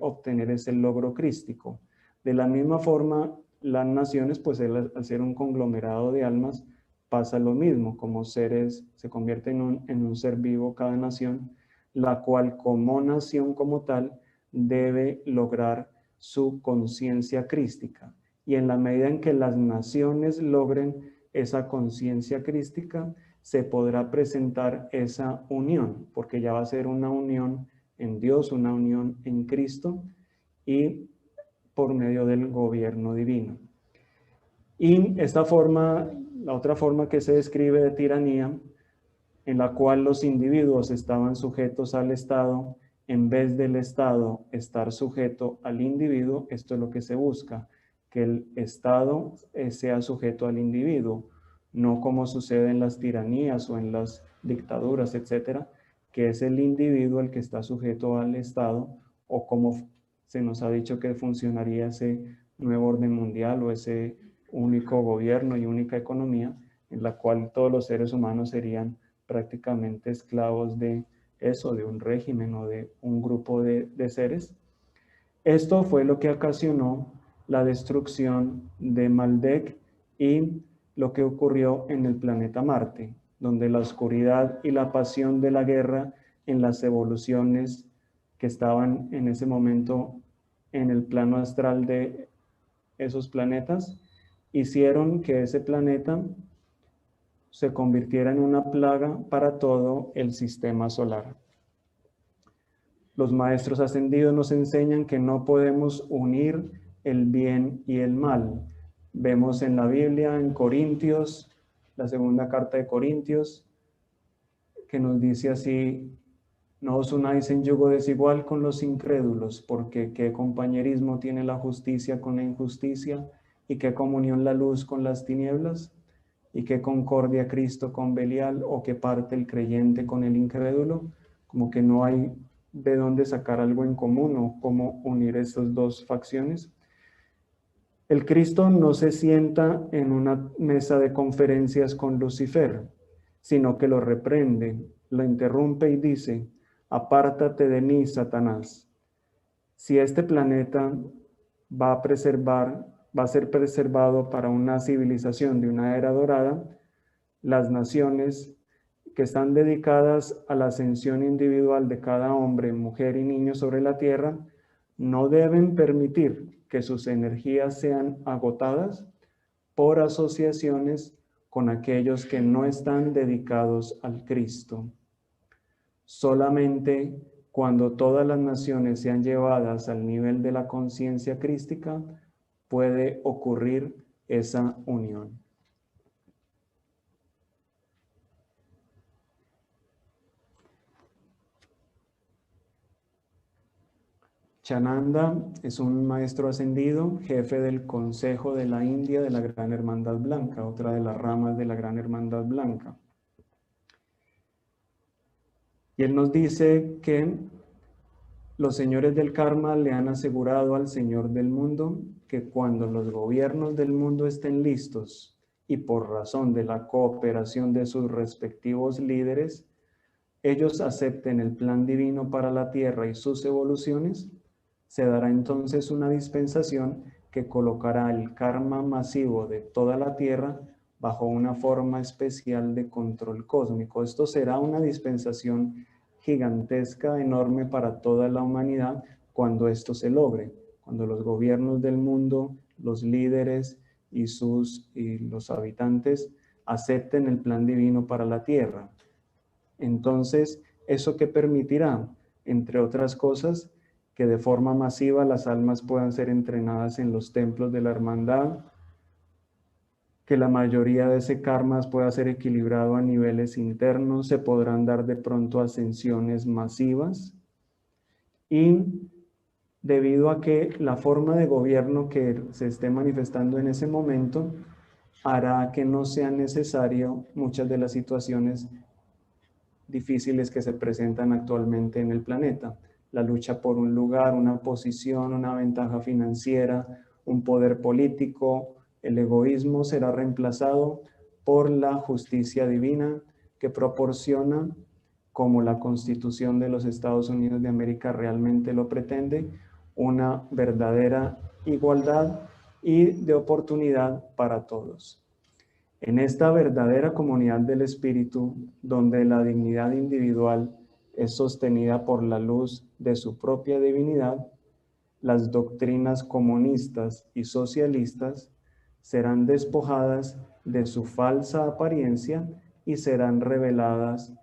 obtener ese logro crístico. De la misma forma, las naciones, pues al ser un conglomerado de almas, pasa lo mismo, como seres, se convierte en un ser vivo cada nación, la cual como nación como tal debe lograr su conciencia crística. Y en la medida en que las naciones logren esa conciencia crística, se podrá presentar esa unión, porque ya va a ser una unión en Dios, una unión en Cristo y por medio del gobierno divino. Y esta forma, la otra forma que se describe de tiranía, en la cual los individuos estaban sujetos al Estado, en vez del Estado estar sujeto al individuo, esto es lo que se busca, que el Estado sea sujeto al individuo, no como sucede en las tiranías o en las dictaduras, etcétera, que es el individuo el que está sujeto al Estado, o como se nos ha dicho que funcionaría ese nuevo orden mundial o ese único gobierno y única economía, en la cual todos los seres humanos serían prácticamente esclavos de eso, de un régimen o de un grupo de seres. Esto fue lo que ocasionó la destrucción de Maldek y lo que ocurrió en el planeta Marte, donde la oscuridad y la pasión de la guerra en las evoluciones que estaban en ese momento en el plano astral de esos planetas, hicieron que ese planeta se convirtiera en una plaga para todo el sistema solar. Los maestros ascendidos nos enseñan que no podemos unir el bien y el mal. Vemos en la Biblia, en Corintios, la segunda carta de Corintios, que nos dice así: no os unáis en yugo desigual con los incrédulos, porque qué compañerismo tiene la justicia con la injusticia, y qué comunión la luz con las tinieblas, y qué concordia Cristo con Belial, o qué parte el creyente con el incrédulo. Como que no hay de dónde sacar algo en común o cómo unir estas dos facciones. El Cristo no se sienta en una mesa de conferencias con Lucifer, sino que lo reprende, lo interrumpe y dice: apártate de mí, Satanás. Si este planeta va a ser preservado para una civilización de una era dorada, las naciones que están dedicadas a la ascensión individual de cada hombre, mujer y niño sobre la tierra, no deben permitir que sus energías sean agotadas por asociaciones con aquellos que no están dedicados al Cristo. Solamente cuando todas las naciones sean llevadas al nivel de la conciencia crística, puede ocurrir esa unión. Chananda es un maestro ascendido, jefe del Consejo de la India de la Gran Hermandad Blanca, otra de las ramas de la Gran Hermandad Blanca. Y él nos dice que los señores del karma le han asegurado al Señor del mundo que cuando los gobiernos del mundo estén listos y por razón de la cooperación de sus respectivos líderes, ellos acepten el plan divino para la Tierra y sus evoluciones, se dará entonces una dispensación que colocará el karma masivo de toda la Tierra bajo una forma especial de control cósmico. Esto será una dispensación gigantesca, enorme para toda la humanidad cuando esto se logre, cuando los gobiernos del mundo, los líderes y los habitantes acepten el plan divino para la Tierra. Entonces, ¿eso qué permitirá? Entre otras cosas, que de forma masiva las almas puedan ser entrenadas en los templos de la hermandad, que la mayoría de ese karma pueda ser equilibrado a niveles internos, se podrán dar de pronto ascensiones masivas, y debido a que la forma de gobierno que se esté manifestando en ese momento hará que no sea necesario muchas de las situaciones difíciles que se presentan actualmente en el planeta. La lucha por un lugar, una posición, una ventaja financiera, un poder político, el egoísmo será reemplazado por la justicia divina que proporciona, como la Constitución de los Estados Unidos de América realmente lo pretende, una verdadera igualdad y de oportunidad para todos. En esta verdadera comunidad del espíritu, donde la dignidad individual es sostenida por la luz de su propia divinidad, las doctrinas comunistas y socialistas serán despojadas de su falsa apariencia y serán reveladas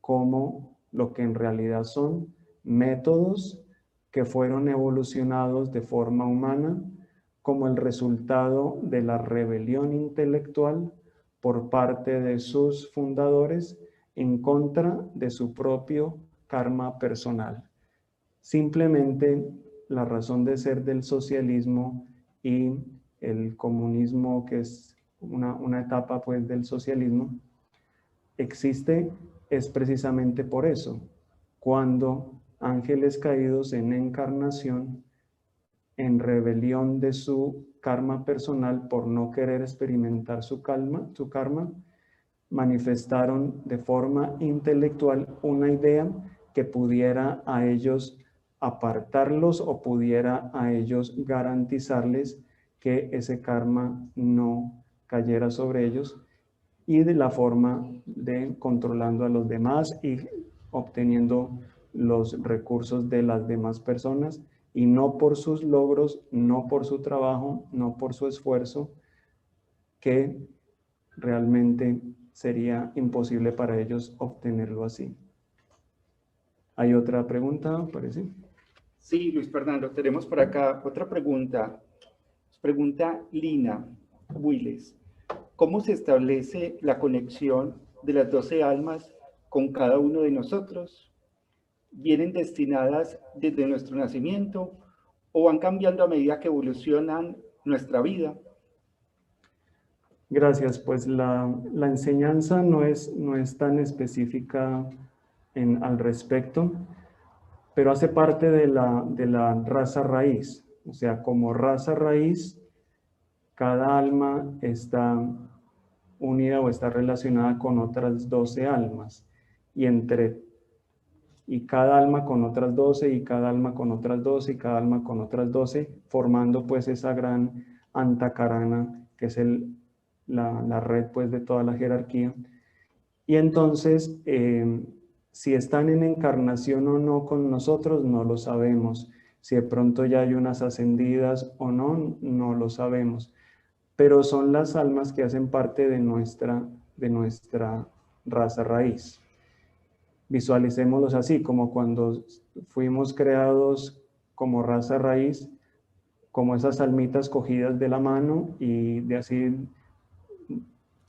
como lo que en realidad son: métodos que fueron evolucionados de forma humana como el resultado de la rebelión intelectual por parte de sus fundadores en contra de su propio karma personal. Simplemente la razón de ser del socialismo y el comunismo, que es una etapa pues del socialismo, existe es precisamente por eso. Cuando ángeles caídos en encarnación, en rebelión de su karma personal por no querer experimentar su karma, manifestaron de forma intelectual una idea que pudiera a ellos apartarlos o pudiera a ellos garantizarles que ese karma no cayera sobre ellos, y de la forma de controlando a los demás y obteniendo los recursos de las demás personas y no por sus logros, no por su trabajo, no por su esfuerzo, que realmente sería imposible para ellos obtenerlo así. ¿Hay otra pregunta, parece? Sí, Luis Fernando, tenemos por acá otra pregunta. Nos pregunta Lina Willes. ¿Cómo se establece la conexión de las 12 almas con cada uno de nosotros? ¿Vienen destinadas desde nuestro nacimiento o van cambiando a medida que evolucionan nuestra vida? Gracias, pues la enseñanza no es tan específica al respecto, pero hace parte de la raza raíz. O sea, como raza raíz, cada alma está unida o está relacionada con otras 12 almas. Y cada alma con otras 12, y cada alma con otras 12, y cada alma con otras 12, formando pues esa gran antacarana, que es la red pues de toda la jerarquía. Y entonces, si están en encarnación o no con nosotros, no lo sabemos. Si de pronto ya hay unas ascendidas o no, no lo sabemos. Pero son las almas que hacen parte de nuestra raza raíz. Visualicémoslos así, como cuando fuimos creados como raza raíz, como esas almitas cogidas de la mano y de así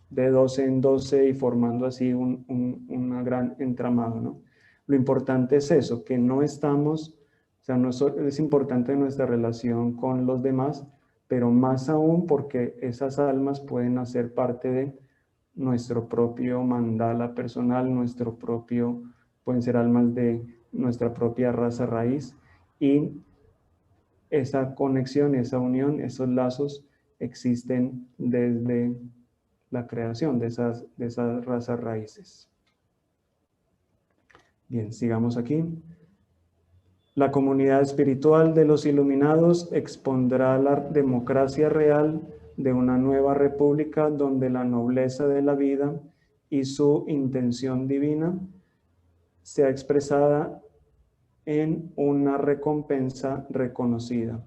de 12 en 12 y formando así una gran entramado, ¿no? Lo importante es eso, que no estamos, o sea, no es importante nuestra relación con los demás, pero más aún porque esas almas pueden hacer parte de nuestro propio mandala personal, pueden ser almas de nuestra propia raza raíz, y esa conexión, esa unión, esos lazos existen desde la creación de esas razas raíces. Bien, sigamos aquí. La comunidad espiritual de los iluminados expondrá la democracia real de una nueva república donde la nobleza de la vida y su intención divina sea expresada en una recompensa reconocida.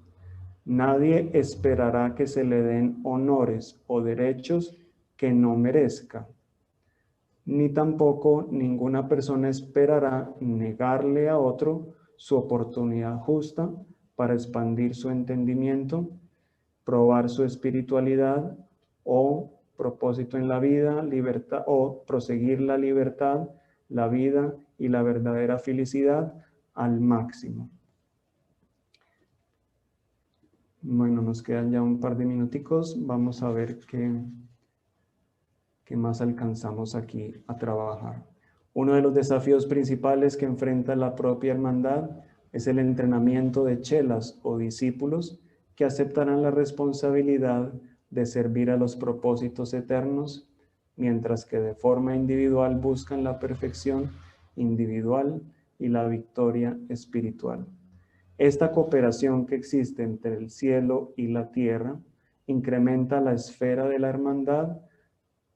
Nadie esperará que se le den honores o derechos que no merezca, ni tampoco ninguna persona esperará negarle a otro su oportunidad justa para expandir su entendimiento, probar su espiritualidad o propósito en la vida, libertad, o proseguir la libertad, la vida y la verdadera felicidad al máximo. Bueno, nos quedan ya un par de minuticos. Vamos a ver qué más alcanzamos aquí a trabajar. Uno de los desafíos principales que enfrenta la propia hermandad es el entrenamiento de chelas o discípulos que aceptarán la responsabilidad de servir a los propósitos eternos, mientras que de forma individual buscan la perfección individual y la victoria espiritual. Esta cooperación que existe entre el cielo y la tierra incrementa la esfera de la hermandad,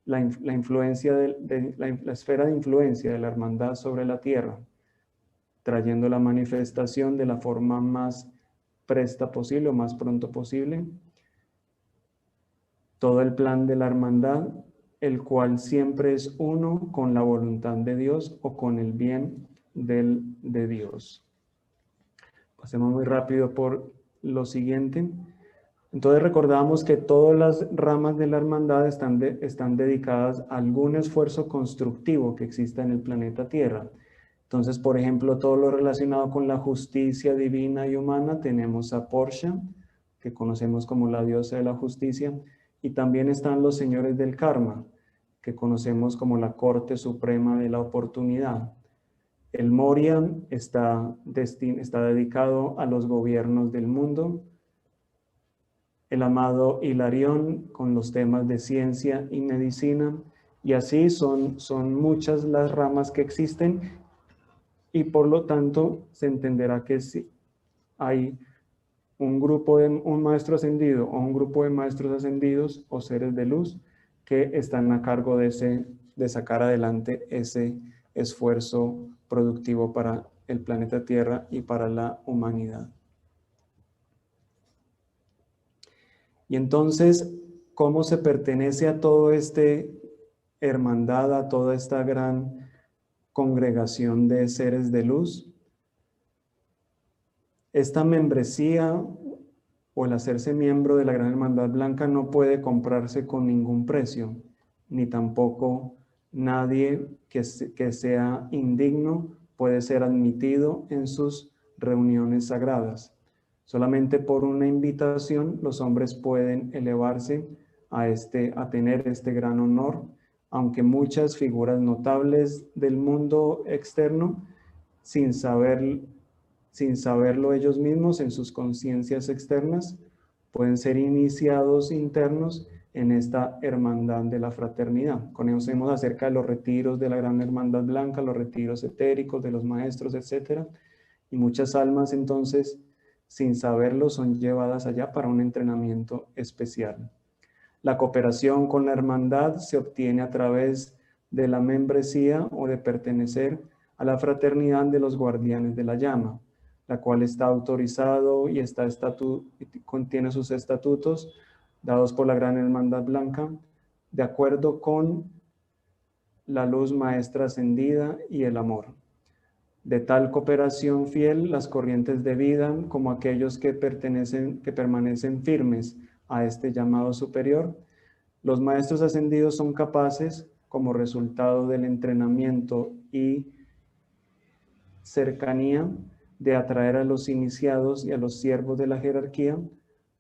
la esfera de influencia de la hermandad sobre la tierra, trayendo la manifestación de la forma más presta posible o más pronto posible todo el plan de la hermandad, el cual siempre es uno con la voluntad de Dios o con el bien de Dios. Pasemos muy rápido por lo siguiente. Entonces recordamos que todas las ramas de la hermandad están dedicadas a algún esfuerzo constructivo que exista en el planeta Tierra. Entonces, por ejemplo, todo lo relacionado con la justicia divina y humana, tenemos a Portia, que conocemos como la diosa de la justicia, y también están los señores del karma, que conocemos como la corte suprema de la oportunidad. El Moria está dedicado a los gobiernos del mundo. El amado Hilarión con los temas de ciencia y medicina, y así son muchas las ramas que existen, y por lo tanto se entenderá que si hay un maestro ascendido o un grupo de maestros ascendidos o seres de luz que están a cargo de sacar adelante ese esfuerzo productivo para el planeta Tierra y para la humanidad. Y entonces, ¿cómo se pertenece a todo este hermandad, a toda esta gran congregación de seres de luz? Esta membresía o el hacerse miembro de la Gran Hermandad Blanca no puede comprarse con ningún precio, ni tampoco nadie que sea indigno puede ser admitido en sus reuniones sagradas. Solamente por una invitación los hombres pueden elevarse a tener este gran honor, aunque muchas figuras notables del mundo externo, sin saberlo ellos mismos en sus conciencias externas, pueden ser iniciados internos en esta hermandad de la fraternidad. Conocemos acerca de los retiros de la Gran Hermandad Blanca, los retiros etéricos de los maestros, etc. Y muchas almas entonces, sin saberlo, son llevadas allá para un entrenamiento especial. La cooperación con la hermandad se obtiene a través de la membresía o de pertenecer a la fraternidad de los guardianes de la llama, la cual está autorizado y contiene sus estatutos dados por la Gran Hermandad Blanca, de acuerdo con la luz maestra ascendida y el amor. De tal cooperación fiel, las corrientes de vida, como aquellos que permanecen firmes a este llamado superior, los maestros ascendidos son capaces, como resultado del entrenamiento y cercanía, de atraer a los iniciados y a los siervos de la jerarquía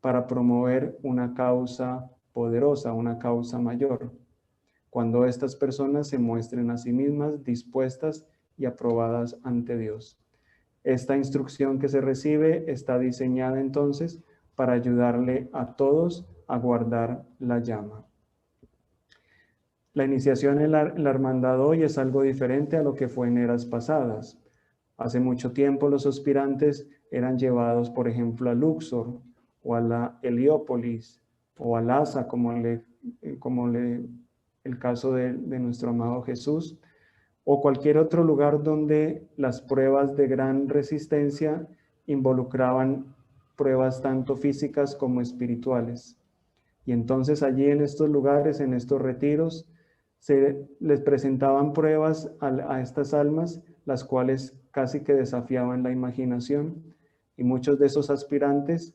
para promover una causa poderosa, una causa mayor, cuando estas personas se muestren a sí mismas dispuestas y aprobadas ante Dios. Esta instrucción que se recibe está diseñada entonces para ayudarle a todos a guardar la llama. La iniciación en la hermandad hoy es algo diferente a lo que fue en eras pasadas. Hace mucho tiempo los aspirantes eran llevados, por ejemplo, a Luxor o a la Heliópolis o a Lhasa, como el caso de nuestro amado Jesús, o cualquier otro lugar donde las pruebas de gran resistencia involucraban pruebas tanto físicas como espirituales. Y entonces allí en estos lugares, en estos retiros, se les presentaban pruebas a estas almas, las cuales casi que desafiaban la imaginación, y muchos de esos aspirantes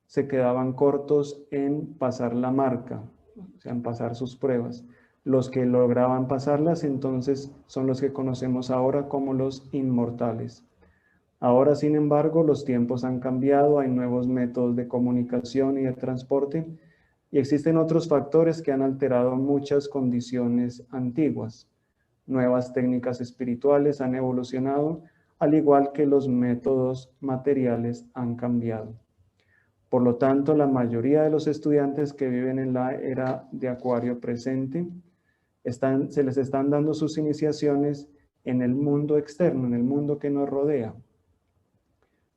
se quedaban cortos en pasar la marca, o sea, en pasar sus pruebas. Los que lograban pasarlas entonces son los que conocemos ahora como los inmortales. Ahora, sin embargo, los tiempos han cambiado, hay nuevos métodos de comunicación y de transporte, y existen otros factores que han alterado muchas condiciones antiguas. Nuevas técnicas espirituales han evolucionado, al igual que los métodos materiales han cambiado. Por lo tanto, la mayoría de los estudiantes que viven en la era de Acuario presente, se les están dando sus iniciaciones en el mundo externo, en el mundo que nos rodea.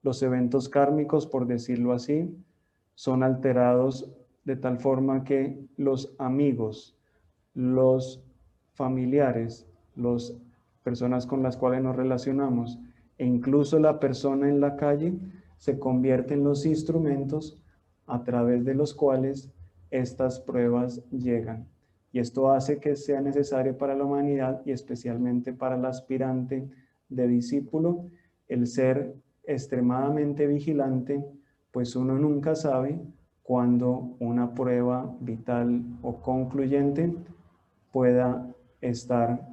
Los eventos kármicos, por decirlo así, son alterados de tal forma que los amigos, los familiares, las personas con las cuales nos relacionamos e incluso la persona en la calle se convierten en los instrumentos a través de los cuales estas pruebas llegan. Y esto hace que sea necesario para la humanidad y especialmente para el aspirante de discípulo el ser extremadamente vigilante, pues uno nunca sabe cuándo una prueba vital o concluyente pueda estar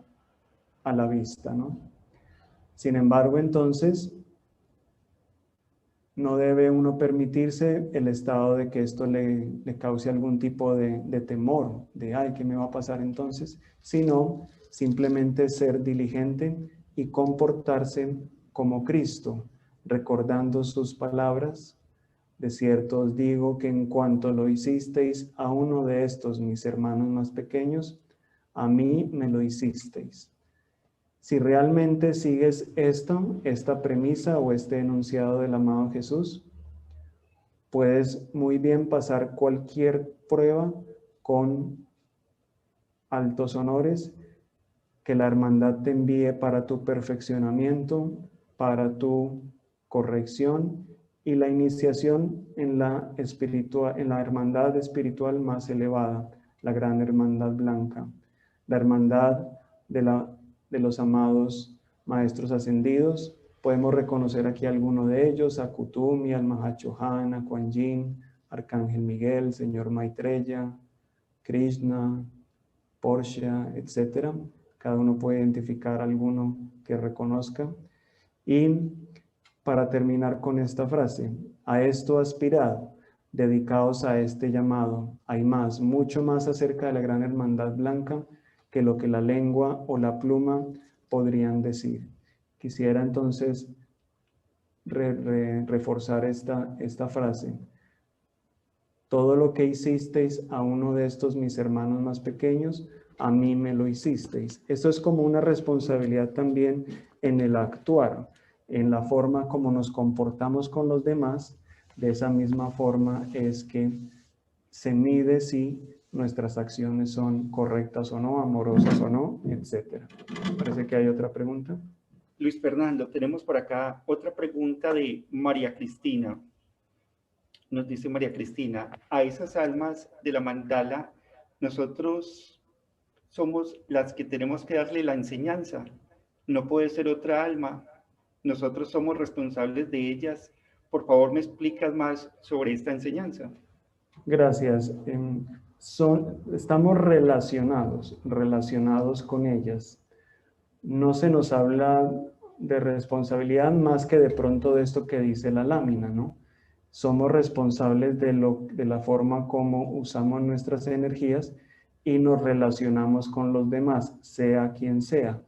a la vista, ¿no? Sin embargo, entonces, no debe uno permitirse el estado de que esto le cause algún tipo de temor, de ay, ¿qué me va a pasar entonces? Sino simplemente ser diligente y comportarse como Cristo, recordando sus palabras. De cierto os digo que en cuanto lo hicisteis a uno de estos mis hermanos más pequeños, a mí me lo hicisteis. Si realmente sigues esta premisa o este enunciado del amado Jesús, puedes muy bien pasar cualquier prueba con altos honores que la hermandad te envíe para tu perfeccionamiento, para tu corrección y la iniciación en la hermandad espiritual más elevada, la gran hermandad blanca, la hermandad de los amados maestros ascendidos. Podemos reconocer aquí a alguno de ellos, a Kutumi, al Mahachohan, a Kuan Yin, Arcángel Miguel, Señor Maitreya, Krishna, Portia, etc. Cada uno puede identificar alguno que reconozca. Y para terminar con esta frase, a esto aspirad, dedicados a este llamado. Hay más, mucho más acerca de la gran hermandad blanca que lo que la lengua o la pluma podrían decir. Quisiera entonces reforzar esta frase. Todo lo que hicisteis a uno de estos mis hermanos más pequeños, a mí me lo hicisteis. Esto es como una responsabilidad también en el actuar, en la forma como nos comportamos con los demás. De esa misma forma es que se mide si nuestras acciones son correctas o no, amorosas o no, etc. Parece que hay otra pregunta. Luis Fernando, tenemos por acá otra pregunta de María Cristina. Nos dice María Cristina, a esas almas de la mandala, nosotros somos las que tenemos que darle la enseñanza. No puede ser otra alma. Nosotros somos responsables de ellas. Por favor, ¿me explicas más sobre esta enseñanza? Gracias. Estamos relacionados con ellas. No se nos habla de responsabilidad más que de pronto de esto que dice la lámina, ¿no? Somos responsables de la forma como usamos nuestras energías y nos relacionamos con los demás, sea quien sea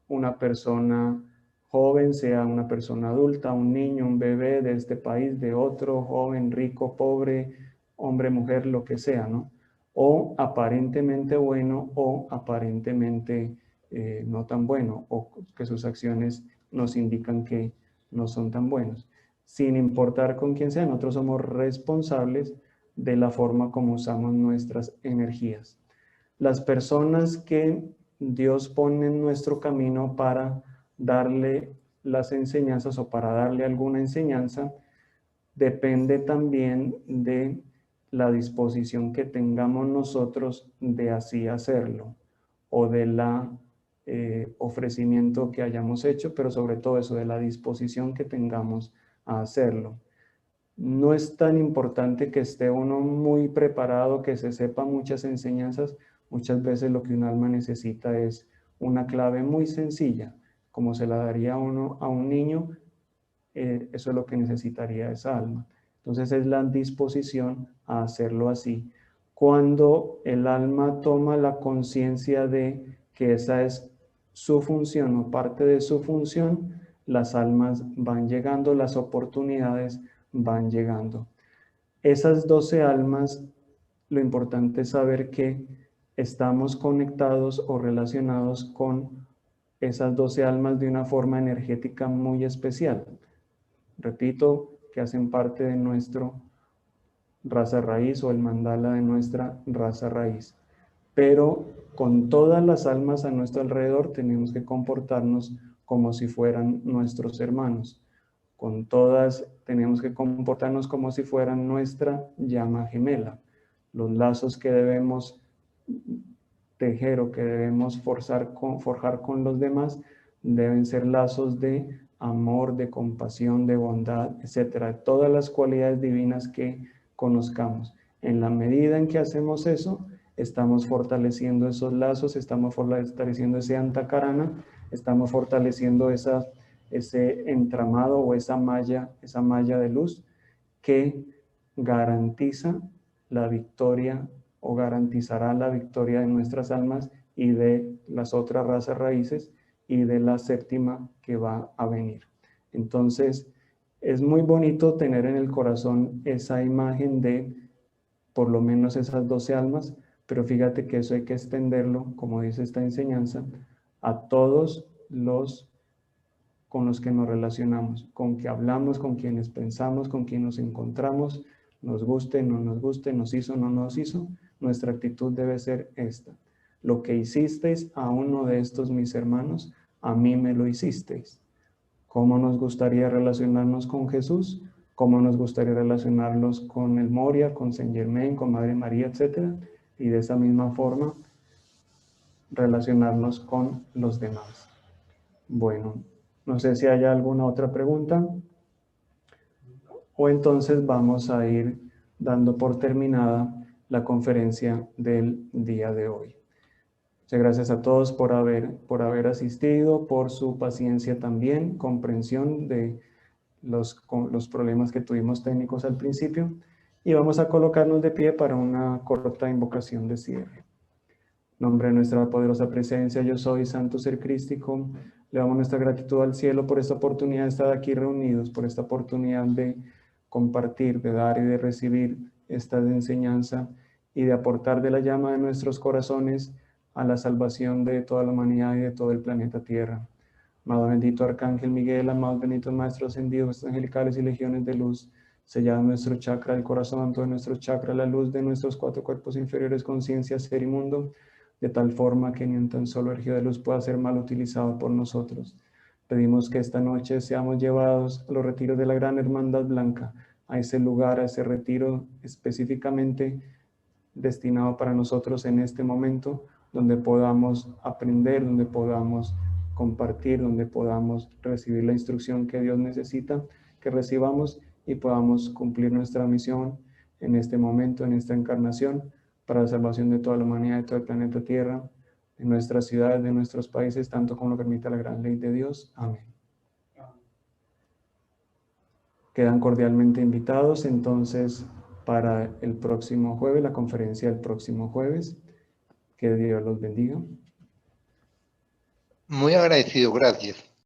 una persona joven, sea una persona adulta, un niño, un bebé de este país, de otro, joven, rico, pobre, hombre, mujer, lo que sea, ¿no? O aparentemente bueno o aparentemente no tan bueno, o que sus acciones nos indican que no son tan buenos. Sin importar con quién sea, nosotros somos responsables de la forma como usamos nuestras energías. Las personas que Dios pone en nuestro camino para darle las enseñanzas o para darle alguna enseñanza, depende también de la disposición que tengamos nosotros de así hacerlo o de la ofrecimiento que hayamos hecho, pero sobre todo eso, de la disposición que tengamos a hacerlo. No es tan importante que esté uno muy preparado, que se sepa muchas enseñanzas. Muchas veces lo que un alma necesita es una clave muy sencilla, como se la daría uno a un niño. Eso es lo que necesitaría esa alma. Entonces es la disposición a hacerlo así. Cuando el alma toma la conciencia de que esa es su función o parte de su función, las almas van llegando, las oportunidades van llegando. Esas 12 almas, lo importante es saber que estamos conectados o relacionados con esas 12 almas de una forma energética muy especial. Repito, que hacen parte de nuestra raza raíz o el mandala de nuestra raza raíz. Pero con todas las almas a nuestro alrededor tenemos que comportarnos como si fueran nuestros hermanos. Con todas tenemos que comportarnos como si fueran nuestra llama gemela. Los lazos que debemos tejer o que debemos forjar con los demás deben ser lazos de amor, de compasión, de bondad, etcétera. Todas las cualidades divinas que conozcamos. En la medida en que hacemos eso, estamos fortaleciendo esos lazos, estamos fortaleciendo ese antakarana, estamos fortaleciendo ese entramado o esa malla de luz que garantiza la victoria o garantizará la victoria de nuestras almas y de las otras razas raíces y de la séptima que va a venir. Entonces, es muy bonito tener en el corazón esa imagen de por lo menos esas 12 almas, pero fíjate que eso hay que extenderlo, como dice esta enseñanza, a todos los con los que nos relacionamos, con que hablamos, con quienes pensamos, con quienes nos encontramos, nos guste, no nos guste, nos hizo, no nos hizo. Nuestra actitud debe ser esta. Lo que hicisteis a uno de estos mis hermanos, a mí me lo hicisteis. cómo nos gustaría relacionarnos con Jesús, cómo nos gustaría relacionarnos con el Moria, con Saint Germain, con Madre María, etc. Y de esa misma forma relacionarnos con los demás. Bueno, no sé si hay alguna otra pregunta, o entonces vamos a ir dando por terminada la conferencia del día de hoy. Muchas gracias a todos por haber asistido, por su paciencia también, comprensión de los problemas que tuvimos técnicos al principio, y vamos a colocarnos de pie para una corta invocación de cierre. En nombre de nuestra poderosa presencia, yo soy Santo Ser Crístico, le damos nuestra gratitud al cielo por esta oportunidad de estar aquí reunidos, por esta oportunidad de compartir, de dar y de recibir esta enseñanza y de aportar de la llama de nuestros corazones a la salvación de toda la humanidad y de todo el planeta Tierra. Amado bendito Arcángel Miguel, amados benditos Maestros ascendidos, angelicales y legiones de luz, sellad nuestro chakra del corazón, todo nuestro chakra, la luz de nuestros 4 cuerpos inferiores, conciencia, ser y mundo, de tal forma que ni un tan solo hergio de luz pueda ser mal utilizado por nosotros. Pedimos que esta noche seamos llevados a los retiros de la Gran Hermandad Blanca, a ese lugar, a ese retiro específicamente destinado para nosotros en este momento, donde podamos aprender, donde podamos compartir, donde podamos recibir la instrucción que Dios necesita que recibamos y podamos cumplir nuestra misión en este momento, en esta encarnación, para la salvación de toda la humanidad, de todo el planeta Tierra, en nuestras ciudades, de nuestros países, tanto como lo permita la gran ley de Dios. Amén. Quedan cordialmente invitados entonces para el próximo jueves, la conferencia del próximo jueves. Que Dios los bendiga. Muy agradecido, gracias.